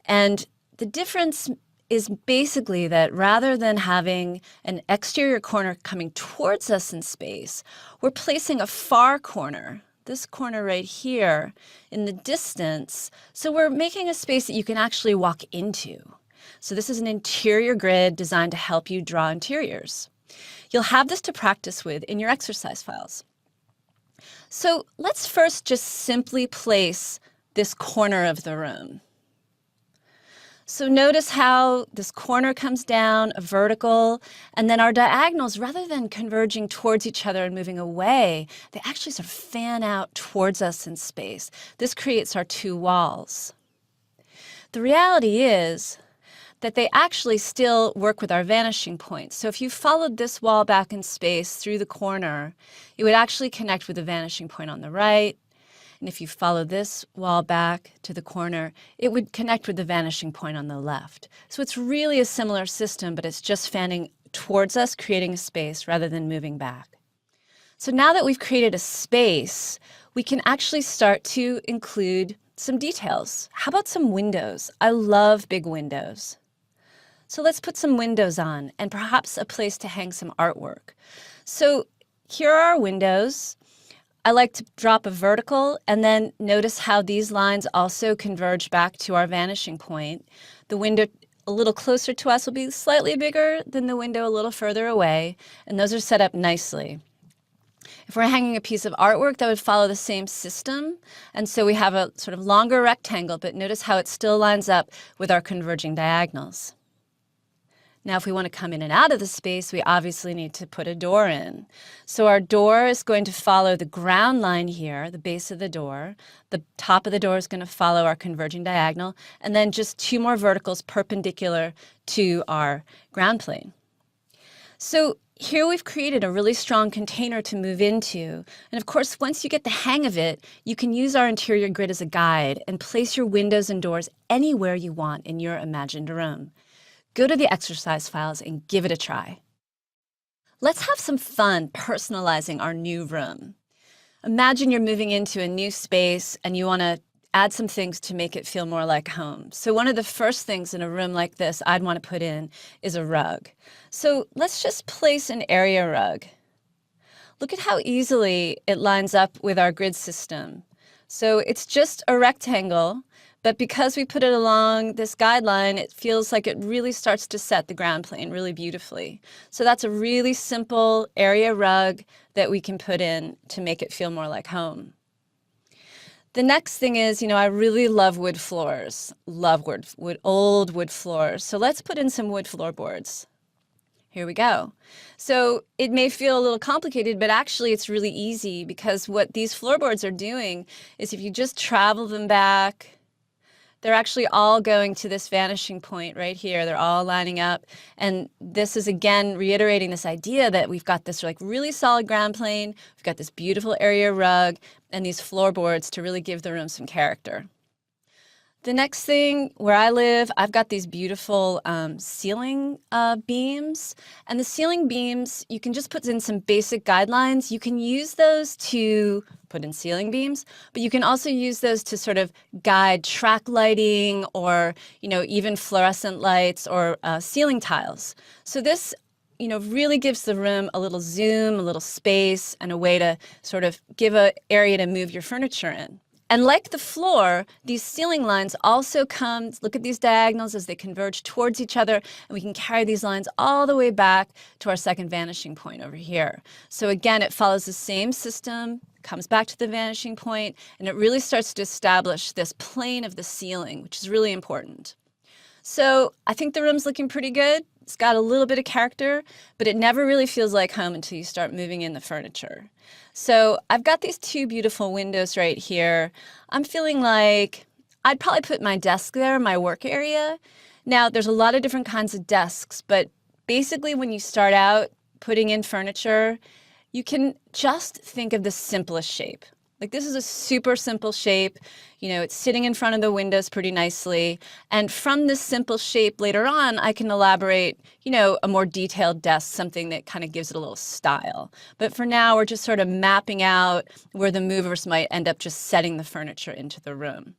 And the difference is basically that rather than having an exterior corner coming towards us in space, we're placing a far corner, this corner right here, in the distance. So we're making a space that you can actually walk into. So this is an interior grid designed to help you draw interiors. You'll have this to practice with in your exercise files. So let's first just simply place this corner of the room. So notice how this corner comes down, a vertical, and then our diagonals, rather than converging towards each other and moving away, they actually sort of fan out towards us in space. This creates our two walls. The reality is that they actually still work with our vanishing points. So if you followed this wall back in space through the corner, it would actually connect with the vanishing point on the right. And if you follow this wall back to the corner, it would connect with the vanishing point on the left. So it's really a similar system, but it's just fanning towards us, creating a space rather than moving back. So now that we've created a space, we can actually start to include some details. How about some windows? I love big windows. So let's put some windows on and perhaps a place to hang some artwork. So here are our windows. I like to drop a vertical and then notice how these lines also converge back to our vanishing point. The window a little closer to us will be slightly bigger than the window a little further away, and those are set up nicely. If we're hanging a piece of artwork, that would follow the same system. And so we have a sort of longer rectangle, but notice how it still lines up with our converging diagonals. Now, if we want to come in and out of the space, we obviously need to put a door in. So our door is going to follow the ground line here, the base of the door. The top of the door is going to follow our converging diagonal, and then just two more verticals perpendicular to our ground plane. So here we've created a really strong container to move into. And of course, once you get the hang of it, you can use our interior grid as a guide and place your windows and doors anywhere you want in your imagined room. Go to the exercise files and give it a try. Let's have some fun personalizing our new room. Imagine you're moving into a new space and you want to add some things to make it feel more like home. So one of the first things in a room like this I'd want to put in is a rug. So let's just place an area rug. Look at how easily it lines up with our grid system. So it's just a rectangle, but because we put it along this guideline, it feels like it really starts to set the ground plane really beautifully. So that's a really simple area rug that we can put in to make it feel more like home. The next thing is, I really love wood floors, old wood floors. So let's put in some wood floorboards. Here we go. So it may feel a little complicated, but actually it's really easy because what these floorboards are doing is if you just travel them back, they're actually all going to this vanishing point right here. They're all lining up. And this is, again, reiterating this idea that we've got this like really solid ground plane, we've got this beautiful area rug, and these floorboards to really give the room some character. The next thing, where I live, I've got these beautiful ceiling beams. And the ceiling beams, you can just put in some basic guidelines. You can use those to put in ceiling beams, but you can also use those to sort of guide track lighting or, even fluorescent lights or ceiling tiles. So this really gives the room a little zoom, a little space, and a way to sort of give an area to move your furniture in. And like the floor, these ceiling lines also come, look at these diagonals as they converge towards each other, and we can carry these lines all the way back to our second vanishing point over here. So again, it follows the same system, comes back to the vanishing point, and it really starts to establish this plane of the ceiling, which is really important. So I think the room's looking pretty good. It's got a little bit of character, but it never really feels like home until you start moving in the furniture. So I've got these two beautiful windows right here. I'm feeling like I'd probably put my desk there, my work area. Now, there's a lot of different kinds of desks, but basically when you start out putting in furniture, you can just think of the simplest shape. Like this is a super simple shape. It's sitting in front of the windows pretty nicely. And from this simple shape later on, I can elaborate, a more detailed desk, something that kind of gives it a little style. But for now, we're just sort of mapping out where the movers might end up just setting the furniture into the room.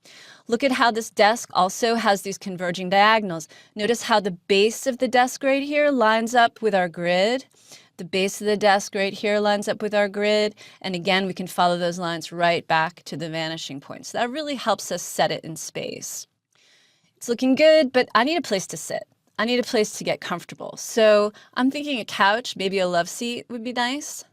Look at how this desk also has these converging diagonals. Notice how the base of the desk right here lines up with our grid. The base of the desk right here lines up with our grid. And again, we can follow those lines right back to the vanishing point. So that really helps us set it in space. It's looking good, but I need a place to sit. I need a place to get comfortable. So I'm thinking a couch, maybe a love seat would be nice.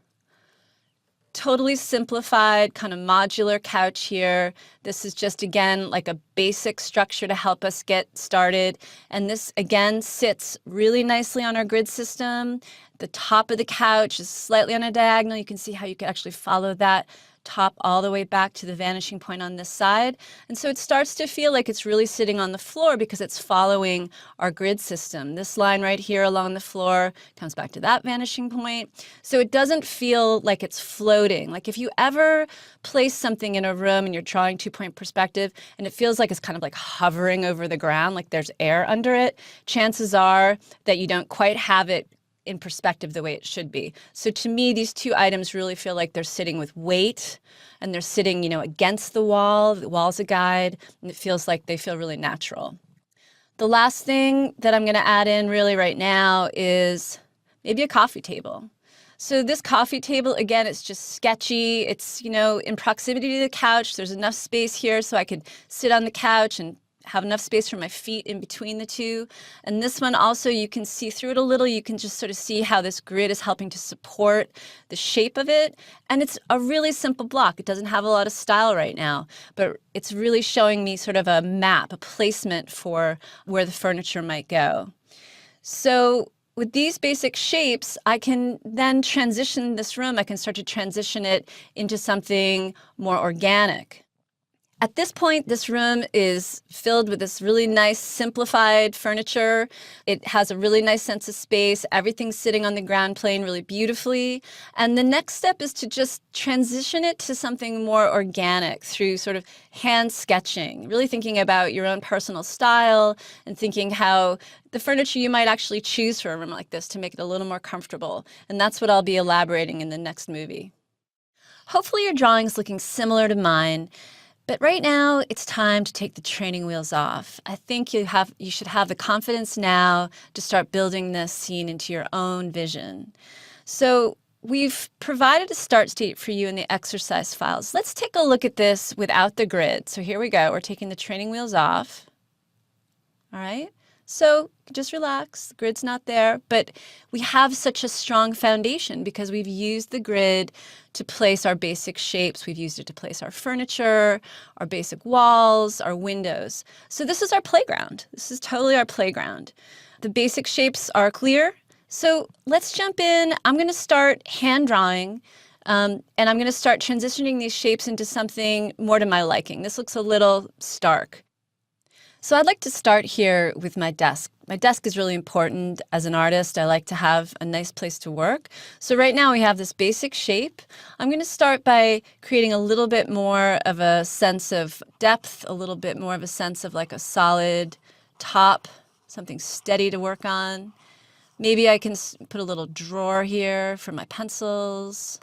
Totally simplified, kind of modular couch here. This is just, again, like a basic structure to help us get started. And this, again, sits really nicely on our grid system. The top of the couch is slightly on a diagonal. You can see how you can actually follow that top all the way back to the vanishing point on this side. And so it starts to feel like it's really sitting on the floor because it's following our grid system. This line right here along the floor comes back to that vanishing point. So it doesn't feel like it's floating. Like if you ever place something in a room and you're drawing two-point perspective and it feels like it's kind of like hovering over the ground, like there's air under it, chances are that you don't quite have it in perspective the way it should be. So to me, these two items really feel like they're sitting with weight and they're sitting, against the wall. The wall's a guide, and it feels like they feel really natural. The last thing that I'm going to add in really right now is maybe a coffee table. So this coffee table, again, it's just sketchy. It's, in proximity to the couch. There's enough space here so I could sit on the couch and have enough space for my feet in between the two. And this one also, you can see through it a little. You can just sort of see how this grid is helping to support the shape of it. And it's a really simple block. It doesn't have a lot of style right now, but it's really showing me sort of a map, a placement for where the furniture might go. So with these basic shapes, I can then transition this room. I can start to transition it into something more organic. At this point, this room is filled with this really nice simplified furniture. It has a really nice sense of space. Everything's sitting on the ground plane really beautifully. And the next step is to just transition it to something more organic through sort of hand sketching, really thinking about your own personal style and thinking how the furniture you might actually choose for a room like this to make it a little more comfortable. And that's what I'll be elaborating in the next movie. Hopefully your drawing is looking similar to mine. But right now, it's time to take the training wheels off. I think you should have the confidence now to start building this scene into your own vision. So we've provided a start state for you in the exercise files. Let's take a look at this without the grid. So here we go. We're taking the training wheels off. All right. So just relax, the grid's not there, but we have such a strong foundation because we've used the grid to place our basic shapes. We've used it to place our furniture, our basic walls, our windows. So this is our playground. This is totally our playground. The basic shapes are clear. So let's jump in. I'm going to start hand drawing, and I'm going to start transitioning these shapes into something more to my liking. This looks a little stark. So I'd like to start here with my desk. My desk is really important. As an artist, I like to have a nice place to work. So right now we have this basic shape. I'm going to start by creating a little bit more of a sense of depth, a little bit more of a sense of like a solid top, something steady to work on. Maybe I can put a little drawer here for my pencils.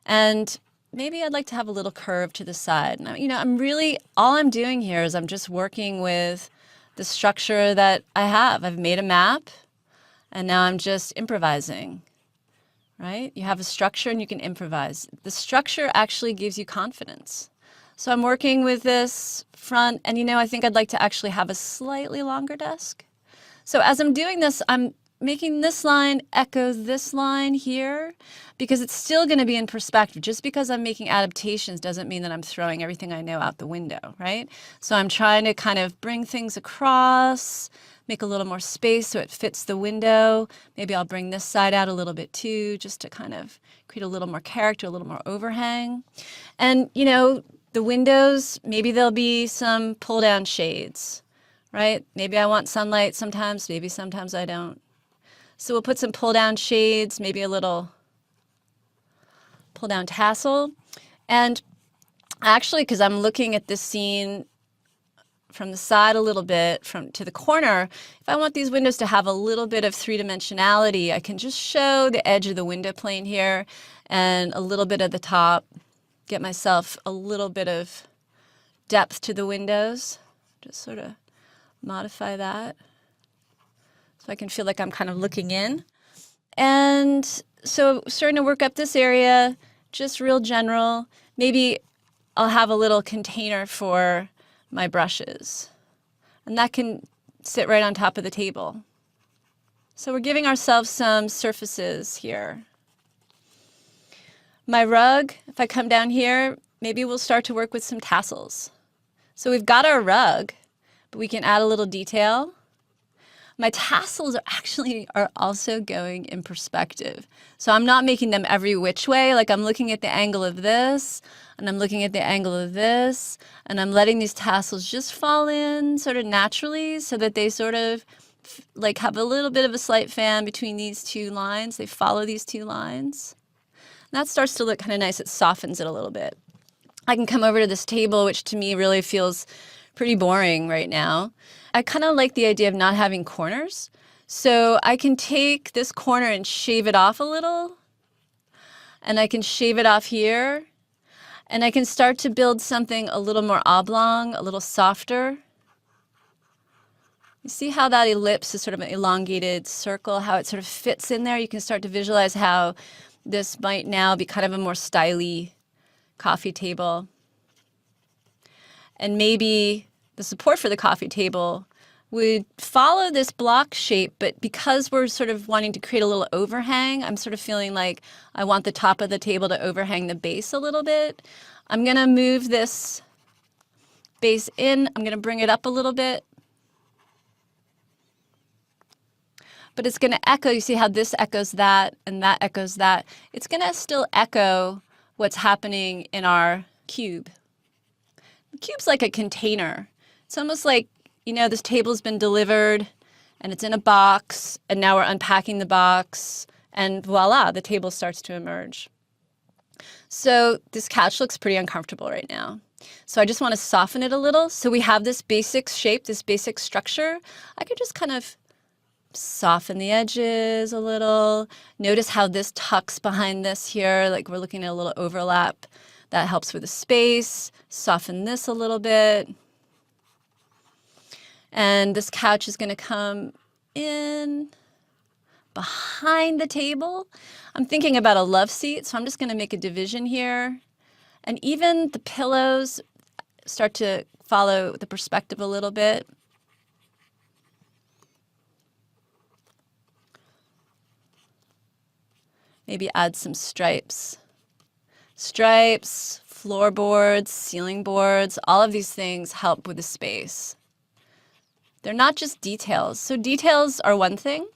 And maybe I'd like to have a little curve to the side. Now, all I'm doing here is I'm just working with the structure that I have. I've made a map, and now I'm just improvising, right? You have a structure and you can improvise. The structure actually gives you confidence. So I'm working with this front, and I think I'd like to actually have a slightly longer desk. So as I'm doing this, I'm making this line echo this line here because it's still going to be in perspective. Just because I'm making adaptations doesn't mean that I'm throwing everything I know out the window, right? So I'm trying to kind of bring things across, make a little more space so it fits the window. Maybe I'll bring this side out a little bit too, just to kind of create a little more character, a little more overhang. And, the windows, maybe there'll be some pull down shades, right? Maybe I want sunlight sometimes, maybe sometimes I don't. So we'll put some pull down shades, maybe a little pull down tassel. And actually, because I'm looking at this scene from the side a little bit, to the corner, if I want these windows to have a little bit of three-dimensionality, I can just show the edge of the window plane here and a little bit of the top, get myself a little bit of depth to the windows. Just sort of modify that so I can feel like I'm kind of looking in. And so starting to work up this area, just real general. Maybe I'll have a little container for my brushes, and that can sit right on top of the table. So we're giving ourselves some surfaces here. My rug, if I come down here, maybe we'll start to work with some tassels. So we've got our rug, but we can add a little detail. My tassels are also going in perspective. So I'm not making them every which way. Like I'm looking at the angle of this, and I'm looking at the angle of this, and I'm letting these tassels just fall in sort of naturally so that they sort of like have a little bit of a slight fan between these two lines. They follow these two lines. And that starts to look kind of nice. It softens it a little bit. I can come over to this table, which to me really feels pretty boring right now. I kind of like the idea of not having corners. So I can take this corner and shave it off a little. And I can shave it off here. And I can start to build something a little more oblong, a little softer. You see how that ellipse is sort of an elongated circle, how it sort of fits in there? You can start to visualize how this might now be kind of a more stylish coffee table. And maybe the support for the coffee table would follow this block shape, but because we're sort of wanting to create a little overhang, I'm sort of feeling like I want the top of the table to overhang the base a little bit. I'm going to move this base in. I'm going to bring it up a little bit. But it's going to echo. You see how this echoes that and that echoes that. It's going to still echo what's happening in our cube. The cube's like a container. It's almost like, this table's been delivered and it's in a box, and now we're unpacking the box, and voila, the table starts to emerge. So this couch looks pretty uncomfortable right now. So I just want to soften it a little. So we have this basic shape, this basic structure. I could just kind of soften the edges a little. Notice how this tucks behind this here, like we're looking at a little overlap. That helps with the space. Soften this a little bit. And this couch is going to come in behind the table. I'm thinking about a love seat, so I'm just going to make a division here. And even the pillows start to follow the perspective a little bit. Maybe add some stripes. Stripes, floorboards, ceiling boards, all of these things help with the space. They're not just details. So details are one thing,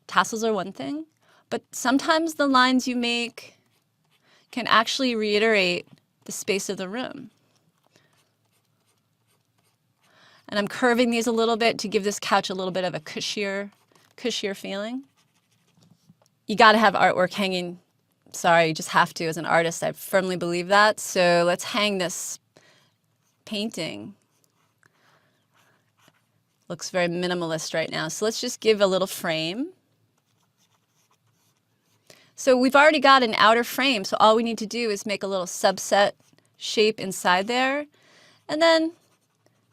tassels are one thing, but sometimes the lines you make can actually reiterate the space of the room. And I'm curving these a little bit to give this couch a little bit of a cushier feeling. You got to have artwork hanging. Sorry, you just have to as an artist. I firmly believe that. So let's hang this painting. Looks very minimalist right now. So let's just give a little frame. So we've already got an outer frame. So all we need to do is make a little subset shape inside there. And then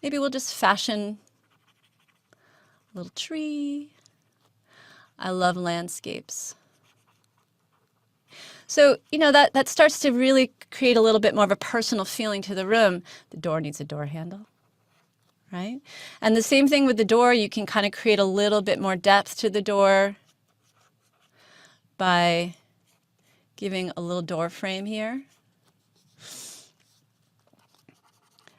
maybe we'll just fashion a little tree. I love landscapes. So, you know, that starts to really create a little bit more of a personal feeling to the room. The door needs a door handle, right? And the same thing with the door. You can kind of create a little bit more depth to the door by giving a little door frame here.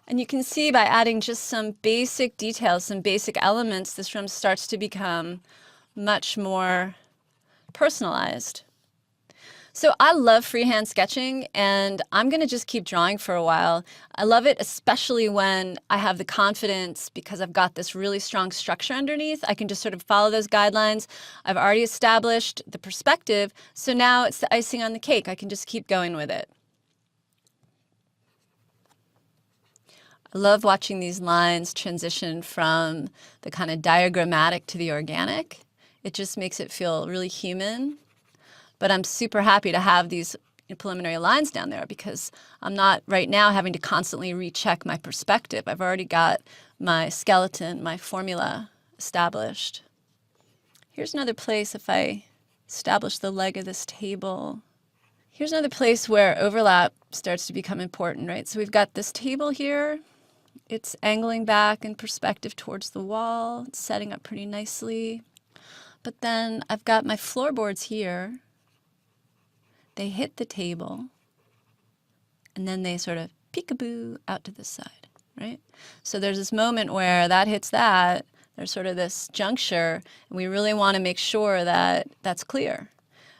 And you can see by adding just some basic details, some basic elements, this room starts to become much more personalized. So I love freehand sketching, and I'm going to just keep drawing for a while. I love it, especially when I have the confidence because I've got this really strong structure underneath. I can just sort of follow those guidelines. I've already established the perspective, so now it's the icing on the cake. I can just keep going with it. I love watching these lines transition from the kind of diagrammatic to the organic. It just makes it feel really human. But I'm super happy to have these preliminary lines down there because I'm not right now having to constantly recheck my perspective. I've already got my skeleton, my formula established. Here's another place if I establish the leg of this table. Here's another place where overlap starts to become important, right? So we've got this table here. It's angling back in perspective towards the wall. It's setting up pretty nicely. But then I've got my floorboards here. They hit the table, and then they sort of peekaboo out to the side, right? So there's this moment where that hits that. There's sort of this juncture, and we really want to make sure that that's clear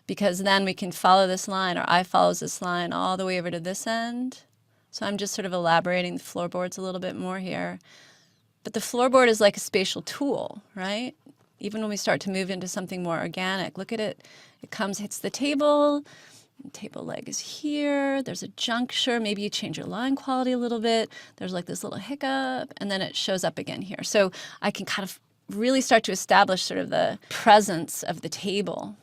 because then we can follow this line, or I follows this line all the way over to this end. So I'm just sort of elaborating the floorboards a little bit more here. But the floorboard is like a spatial tool, right? Even when we start to move into something more organic, look at it. It comes, hits the table. The table leg is here. There's a juncture. Maybe you change your line quality a little bit. There's like this little hiccup, and then it shows up again here. So I can kind of really start to establish sort of the presence of the table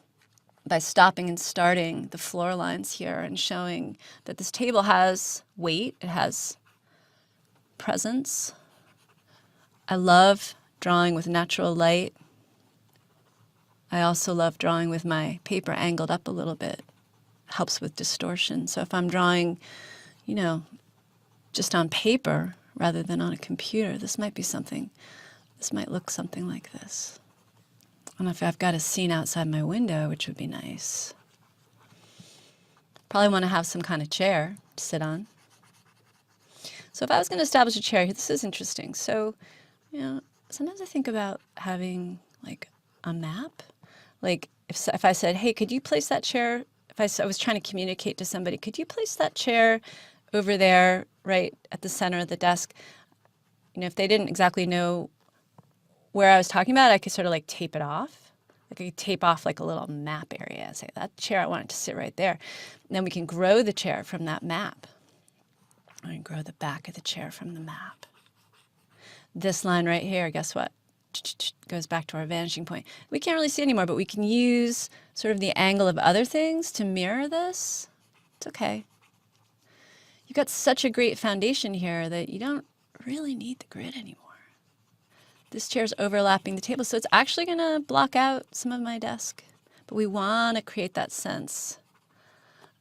by stopping and starting the floor lines here and showing that this table has weight. It has presence. I love drawing with natural light. I also love drawing with my paper angled up a little bit. Helps with distortion. So if I'm drawing, you know, just on paper rather than on a computer, this might be something, this might look something like this. And if I've got a scene outside my window, which would be nice, probably want to have some kind of chair to sit on. So if I was going to establish a chair, this is interesting. So, you know, sometimes I think about having like a map. Like if I said, hey, could you place that chair? If I was trying to communicate to somebody, could you place that chair over there right at the center of the desk? You know, if they didn't exactly know where I was talking about, I could sort of like tape it off. Like I could tape off like a little map area. Say, that chair, I want it to sit right there. And then we can grow the chair from that map. I can grow the back of the chair from the map. This line right here, guess what? Goes back to our vanishing point. We can't really see anymore, but we can use sort of the angle of other things to mirror this. It's okay. You've got such a great foundation here that you don't really need the grid anymore. This chair's overlapping the table, so it's actually going to block out some of my desk. But we want to create that sense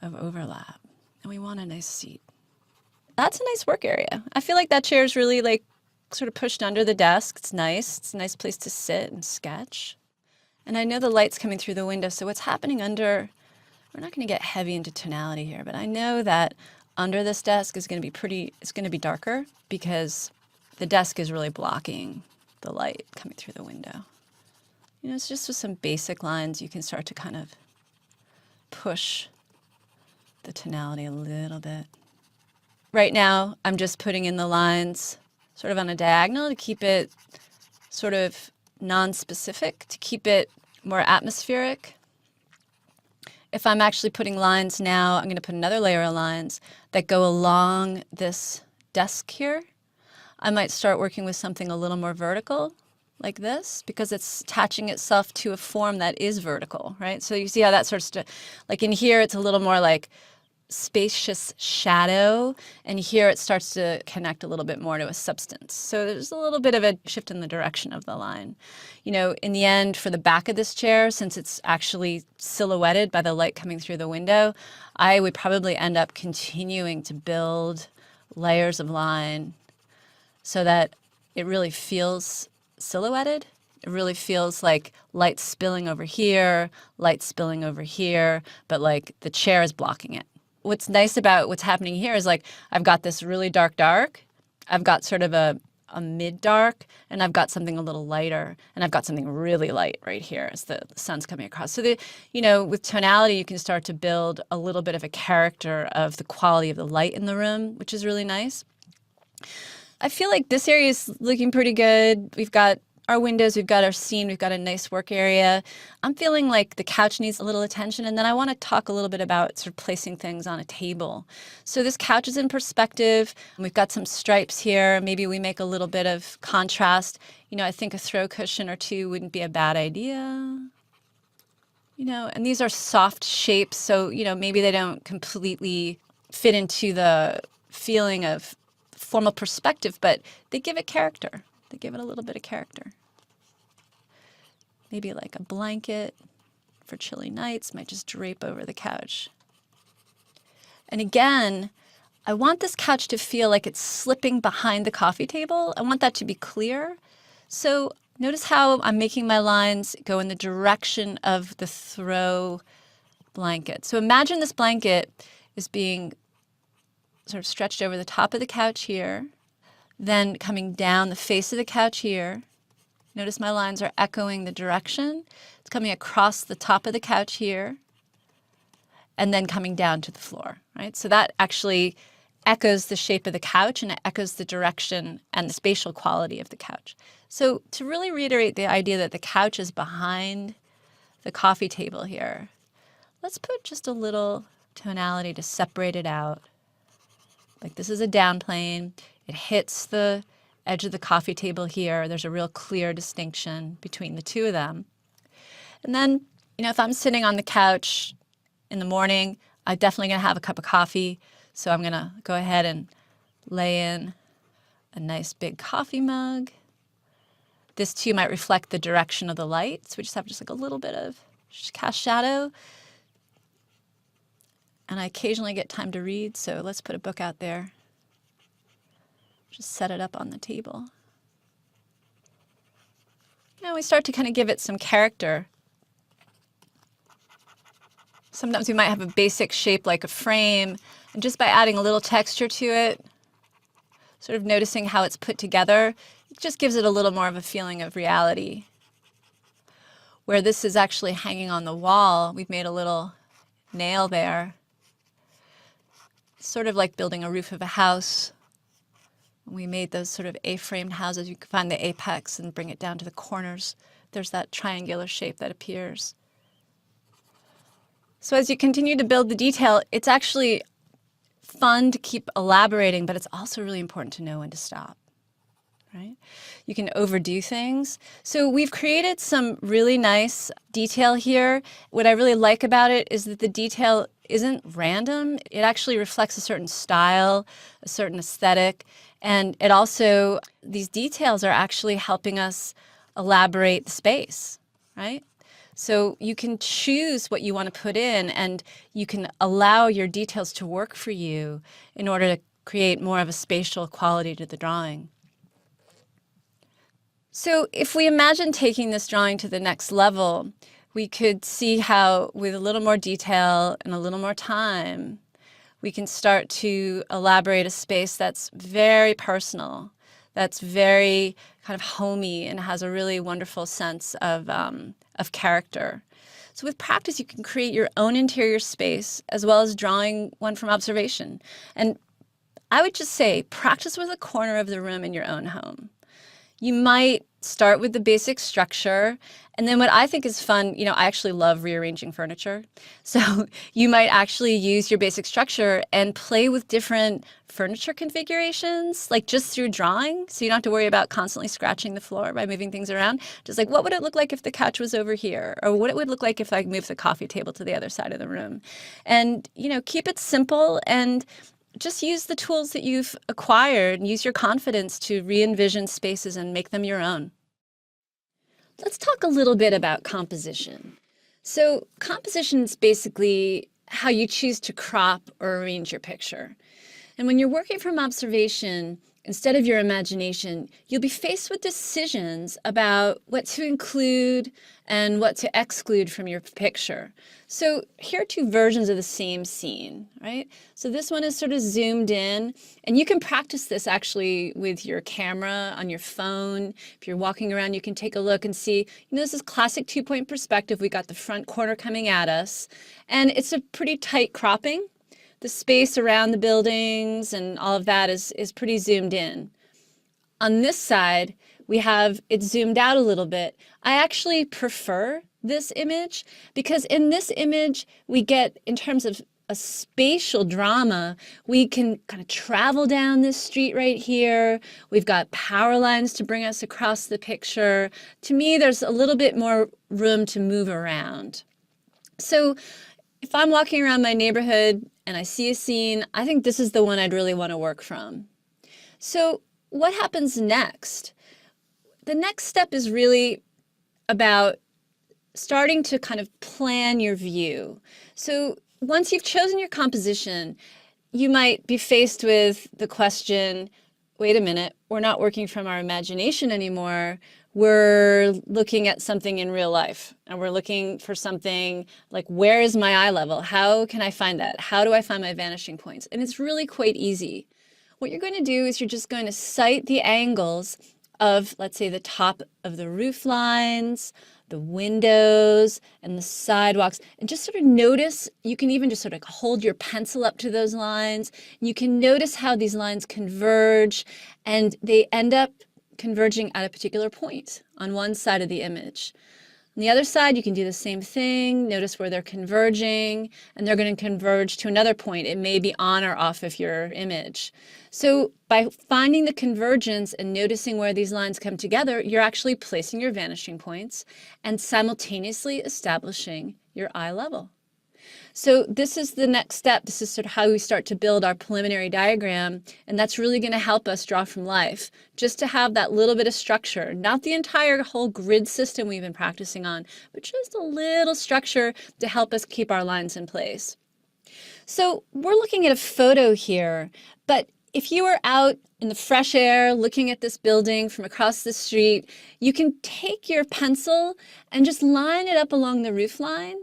of overlap, and we want a nice seat. That's a nice work area. I feel like that chair is really like sort of pushed under the desk. It's nice. It's a nice place to sit and sketch. And I know the light's coming through the window, so what's happening under, we're not going to get heavy into tonality here, but I know that under this desk is going to be it's going to be darker because the desk is really blocking the light coming through the window. It's just with some basic lines you can start to kind of push the tonality a little bit. Right now, I'm just putting in the lines sort of on a diagonal to keep it sort of non-specific, to keep it more atmospheric. If I'm actually putting lines now, I'm going to put another layer of lines that go along this desk here. I might start working with something a little more vertical, like this, because it's attaching itself to a form that is vertical, right? So you see how that starts to, like in here, it's a little more like spacious shadow, and here it starts to connect a little bit more to a substance. So there's a little bit of a shift in the direction of the line. In the end, for the back of this chair, since it's actually silhouetted by the light coming through the window, I would probably end up continuing to build layers of line so that it really feels silhouetted. It really feels like light spilling over here, light spilling over here, but like the chair is blocking it. What's nice about what's happening here is like I've got this really dark, I've got sort of a mid-dark, and I've got something a little lighter, and I've got something really light right here as the sun's coming across. So with tonality, you can start to build a little bit of a character of the quality of the light in the room, which is really nice. I feel like this area is looking pretty good. We've got our windows, we've got our scene, we've got a nice work area. I'm feeling like the couch needs a little attention, and then I want to talk a little bit about sort of placing things on a table. So this couch is in perspective. We've got some stripes here. Maybe we make a little bit of contrast. I think a throw cushion or two wouldn't be a bad idea. And these are soft shapes, so, maybe they don't completely fit into the feeling of formal perspective, but they give it character. They give it a little bit of character. Maybe like a blanket for chilly nights might just drape over the couch. And again, I want this couch to feel like it's slipping behind the coffee table. I want that to be clear. So notice how I'm making my lines go in the direction of the throw blanket. So imagine this blanket is being sort of stretched over the top of the couch here, then coming down the face of the couch here. Notice my lines are echoing the direction. It's coming across the top of the couch here, and then coming down to the floor, right? So that actually echoes the shape of the couch, and it echoes the direction and the spatial quality of the couch. So to really reiterate the idea that the couch is behind the coffee table here, let's put just a little tonality to separate it out. Like this is a down plane. It hits the edge of the coffee table here. There's a real clear distinction between the two of them. And then, if I'm sitting on the couch in the morning, I'm definitely going to have a cup of coffee. So I'm going to go ahead and lay in a nice big coffee mug. This too might reflect the direction of the light. So we just have just like a little bit of cast shadow. And I occasionally get time to read, so let's put a book out there. Just set it up on the table. Now we start to kind of give it some character. Sometimes we might have a basic shape like a frame, and just by adding a little texture to it, sort of noticing how it's put together, it just gives it a little more of a feeling of reality. Where this is actually hanging on the wall, we've made a little nail there. Sort of like building a roof of a house. We made those sort of A-framed houses. You can find the apex and bring it down to the corners. There's that triangular shape that appears. So as you continue to build the detail, it's actually fun to keep elaborating, but it's also really important to know when to stop, right? You can overdo things. So we've created some really nice detail here. What I really like about it is that the detail isn't random. It actually reflects a certain style, a certain aesthetic, and it also, these details are actually helping us elaborate the space, right? So you can choose what you want to put in, and you can allow your details to work for you in order to create more of a spatial quality to the drawing. So if we imagine taking this drawing to the next level, we could see how with a little more detail and a little more time, we can start to elaborate a space that's very personal, that's very kind of homey and has a really wonderful sense of character. So with practice, you can create your own interior space as well as drawing one from observation. And I would just say practice with a corner of the room in your own home. You might start with the basic structure. And then what I think is fun, I actually love rearranging furniture. So you might actually use your basic structure and play with different furniture configurations, like just through drawing. So you don't have to worry about constantly scratching the floor by moving things around. Just like, what would it look like if the couch was over here? Or what it would look like if I moved the coffee table to the other side of the room? And, keep it simple and just use the tools that you've acquired and use your confidence to re-envision spaces and make them your own. Let's talk a little bit about composition. So composition is basically how you choose to crop or arrange your picture. And when you're working from observation, instead of your imagination, you'll be faced with decisions about what to include and what to exclude from your picture. So here are two versions of the same scene, right? So this one is sort of zoomed in, and you can practice this actually with your camera on your phone. If you're walking around, you can take a look and see, this is classic two-point perspective. We got the front corner coming at us, and it's a pretty tight cropping. The space around the buildings and all of that is pretty zoomed in. On this side, we have it zoomed out a little bit. I actually prefer this image because in this image, we get, in terms of a spatial drama, we can kind of travel down this street right here. We've got power lines to bring us across the picture. To me, there's a little bit more room to move around. So if I'm walking around my neighborhood and I see a scene, I think this is the one I'd really want to work from. So what happens next? The next step is really about starting to kind of plan your view. So once you've chosen your composition, you might be faced with the question, wait a minute, we're not working from our imagination anymore. We're looking at something in real life, and we're looking for something like, where is my eye level? How can I find that? How do I find my vanishing points? And it's really quite easy. What you're going to do is you're just going to sight the angles of, let's say, the top of the roof lines, the windows, and the sidewalks, and just sort of notice. You can even just sort of hold your pencil up to those lines. You can notice how these lines converge, and they end up converging at a particular point on one side of the image. On the other side, you can do the same thing. Notice where they're converging, and they're going to converge to another point. It may be on or off of your image. So by finding the convergence and noticing where these lines come together, you're actually placing your vanishing points and simultaneously establishing your eye level. So this is the next step. This is sort of how we start to build our preliminary diagram, and that's really going to help us draw from life, just to have that little bit of structure, not the entire whole grid system we've been practicing on, but just a little structure to help us keep our lines in place. So we're looking at a photo here, but if you were out in the fresh air looking at this building from across the street, you can take your pencil and just line it up along the roof line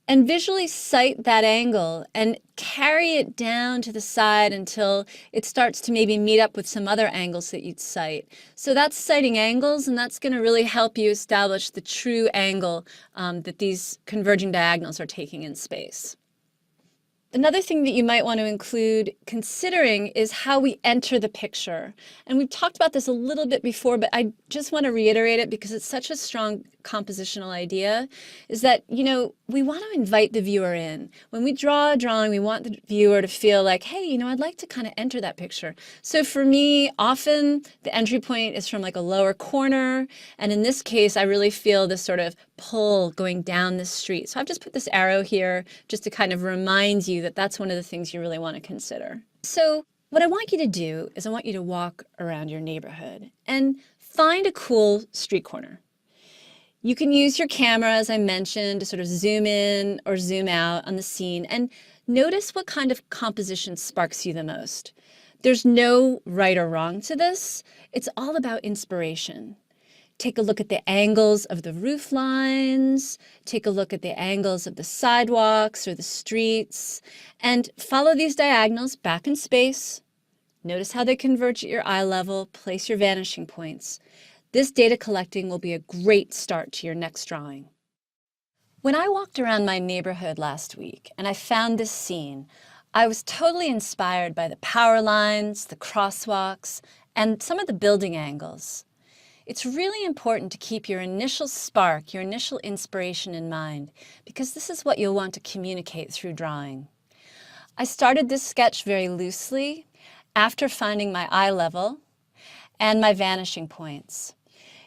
and visually sight that angle and carry it down to the side until it starts to maybe meet up with some other angles that you'd sight. So that's sighting angles, and that's going to really help you establish the true angle that these converging diagonals are taking in space. Another thing that you might want to include considering is how we enter the picture. And we've talked about this a little bit before, but I just want to reiterate it because it's such a strong compositional idea, is that, we want to invite the viewer in. When we draw a drawing, we want the viewer to feel like, hey, I'd like to kind of enter that picture. So for me, often the entry point is from like a lower corner. And in this case, I really feel this sort of pull going down the street. So I've just put this arrow here just to kind of remind you that that's one of the things you really want to consider. So what I want you to do is I want you to walk around your neighborhood and find a cool street corner. You can use your camera, as I mentioned, to sort of zoom in or zoom out on the scene and notice what kind of composition sparks you the most. There's no right or wrong to this. It's all about inspiration. Take a look at the angles of the roof lines, take a look at the angles of the sidewalks or the streets, and follow these diagonals back in space. Notice how they converge at your eye level, place your vanishing points. This data collecting will be a great start to your next drawing. When I walked around my neighborhood last week and I found this scene, I was totally inspired by the power lines, the crosswalks, and some of the building angles. It's really important to keep your initial spark, your initial inspiration in mind, because this is what you'll want to communicate through drawing. I started this sketch very loosely after finding my eye level and my vanishing points.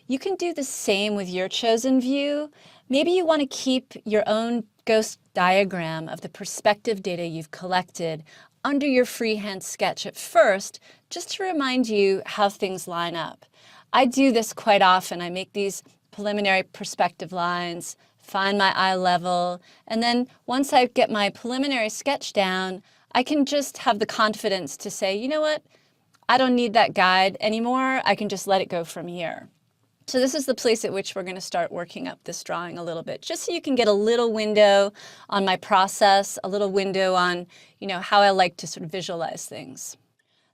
You can do the same with your chosen view. Maybe you want to keep your own ghost diagram of the perspective data you've collected under your freehand sketch at first, just to remind you how things line up. I do this quite often. I make these preliminary perspective lines, find my eye level, and then once I get my preliminary sketch down, I can just have the confidence to say, you know what, I don't need that guide anymore. I can just let it go from here. So this is the place at which we're going to start working up this drawing a little bit, just so you can get a little window on my process, a little window on, how I like to sort of visualize things.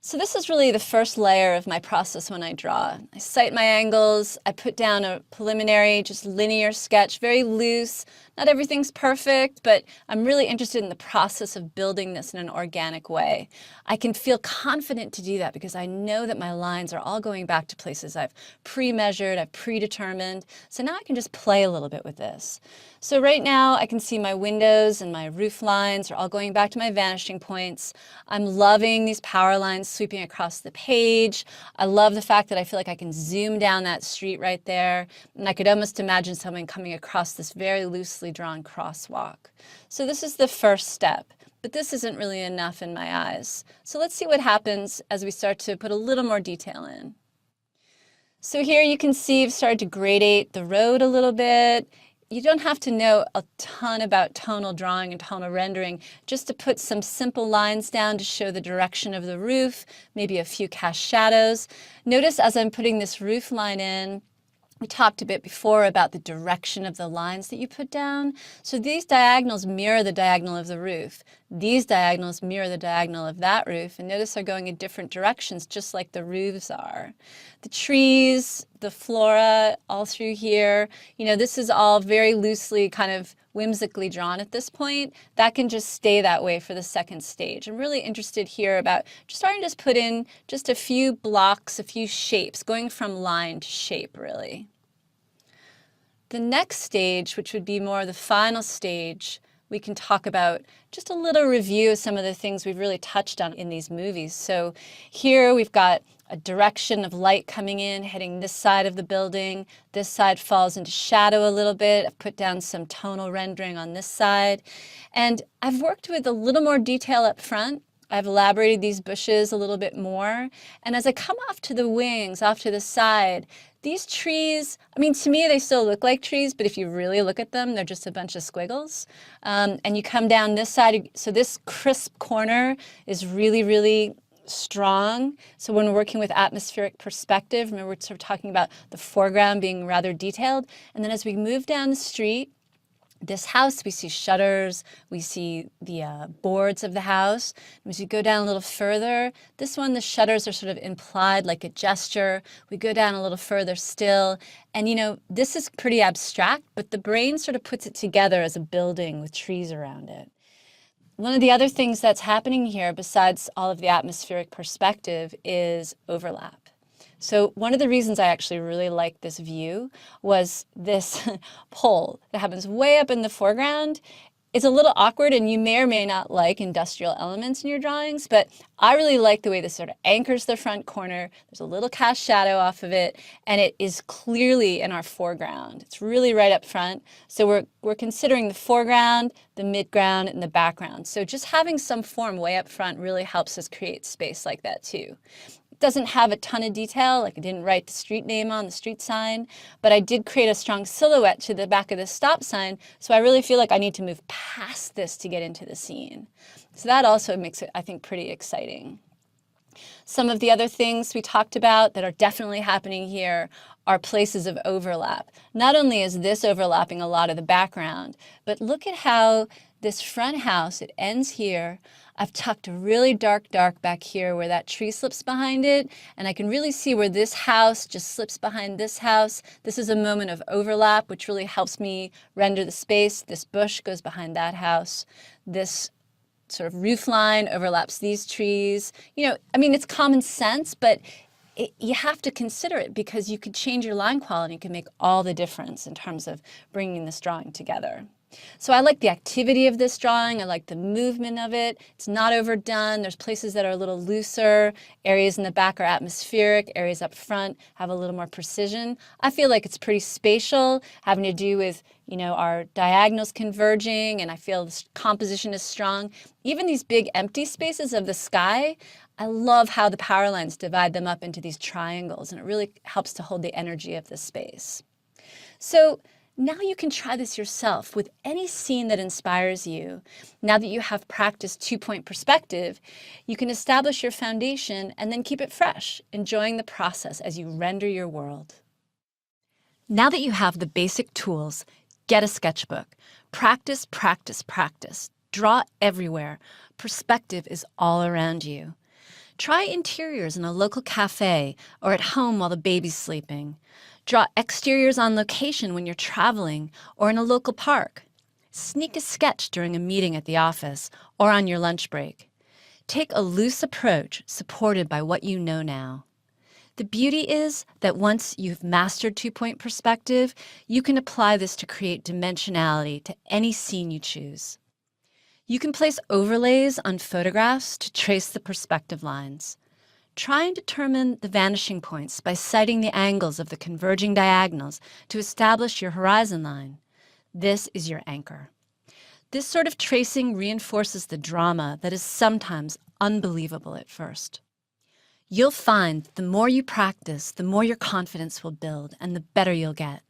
So this is really the first layer of my process when I draw. I sight my angles, I put down a preliminary, just linear sketch, very loose. Not everything's perfect, but I'm really interested in the process of building this in an organic way. I can feel confident to do that because I know that my lines are all going back to places I've pre-measured, I've predetermined. So now I can just play a little bit with this. So right now I can see my windows and my roof lines are all going back to my vanishing points. I'm loving these power lines sweeping across the page. I love the fact that I feel like I can zoom down that street right there. And I could almost imagine someone coming across this very loosely drawn crosswalk. So this is the first step, but this isn't really enough in my eyes. So let's see what happens as we start to put a little more detail in. So here you can see I've started to gradate the road a little bit. You don't have to know a ton about tonal drawing and tonal rendering, just to put some simple lines down to show the direction of the roof, maybe a few cast shadows. Notice as I'm putting this roof line in, we talked a bit before about the direction of the lines that you put down. So these diagonals mirror the diagonal of the roof. These diagonals mirror the diagonal of that roof. And notice they're going in different directions, just like the roofs are. The trees, the flora, all through here, this is all very loosely kind of whimsically drawn at this point. That can just stay that way for the second stage. I'm really interested here about just starting to just put in just a few blocks, a few shapes, going from line to shape, really. The next stage, which would be more the final stage, we can talk about just a little review of some of the things we've really touched on in these movies. So here we've got a direction of light coming in, heading this side of the building. This side falls into shadow a little bit. I've put down some tonal rendering on this side. And I've worked with a little more detail up front. I've elaborated these bushes a little bit more. And as I come off to the wings, off to the side, these trees, to me, they still look like trees, but if you really look at them, they're just a bunch of squiggles. And you come down this side, so this crisp corner is really, really strong. So when we're working with atmospheric perspective, remember we're sort of talking about the foreground being rather detailed. And then as we move down the street, this house, we see shutters, we see the boards of the house. And as you go down a little further, this one, the shutters are sort of implied like a gesture. We go down a little further still. And this is pretty abstract, but the brain sort of puts it together as a building with trees around it. One of the other things that's happening here, besides all of the atmospheric perspective, is overlap. So one of the reasons I actually really like this view was this pole that happens way up in the foreground. It's a little awkward, and you may or may not like industrial elements in your drawings, but I really like the way this sort of anchors the front corner. There's a little cast shadow off of it, and it is clearly in our foreground. It's really right up front. So we're considering the foreground, the midground, and the background. So just having some form way up front really helps us create space like that too. Doesn't have a ton of detail, like I didn't write the street name on the street sign, but I did create a strong silhouette to the back of the stop sign, so I really feel like I need to move past this to get into the scene. So that also makes it, I think, pretty exciting. Some of the other things we talked about that are definitely happening here are places of overlap. Not only is this overlapping a lot of the background, but look at how this front house, it ends here. I've tucked a really dark back here where that tree slips behind it, and I can really see where this house just slips behind this house. This is a moment of overlap, which really helps me render the space. This bush goes behind that house. This sort of roof line overlaps these trees. I mean, it's common sense, but you have to consider it because you could change your line quality. It can make all the difference in terms of bringing this drawing together. So I like the activity of this drawing. I like the movement of it. It's not overdone. There's places that are a little looser. Areas in the back are atmospheric. Areas up front have a little more precision. I feel like it's pretty spatial, having to do with, our diagonals converging, and I feel the composition is strong. Even these big empty spaces of the sky, I love how the power lines divide them up into these triangles, and it really helps to hold the energy of the space. So now you can try this yourself with any scene that inspires you. Now that you have practiced two-point perspective, you can establish your foundation and then keep it fresh, enjoying the process as you render your world. Now that you have the basic tools, get a sketchbook. Practice, practice, practice. Draw everywhere. Perspective is all around you. Try interiors in a local cafe or at home while the baby's sleeping. Draw exteriors on location when you're traveling or in a local park. Sneak a sketch during a meeting at the office or on your lunch break. Take a loose approach supported by what you know now. The beauty is that once you've mastered two-point perspective, you can apply this to create dimensionality to any scene you choose. You can place overlays on photographs to trace the perspective lines. Try and determine the vanishing points by sighting the angles of the converging diagonals to establish your horizon line. This is your anchor. This sort of tracing reinforces the drama that is sometimes unbelievable at first. You'll find the more you practice, the more your confidence will build and the better you'll get.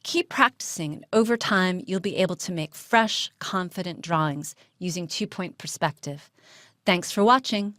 Keep practicing, and over time, you'll be able to make fresh, confident drawings using two-point perspective. Thanks for watching.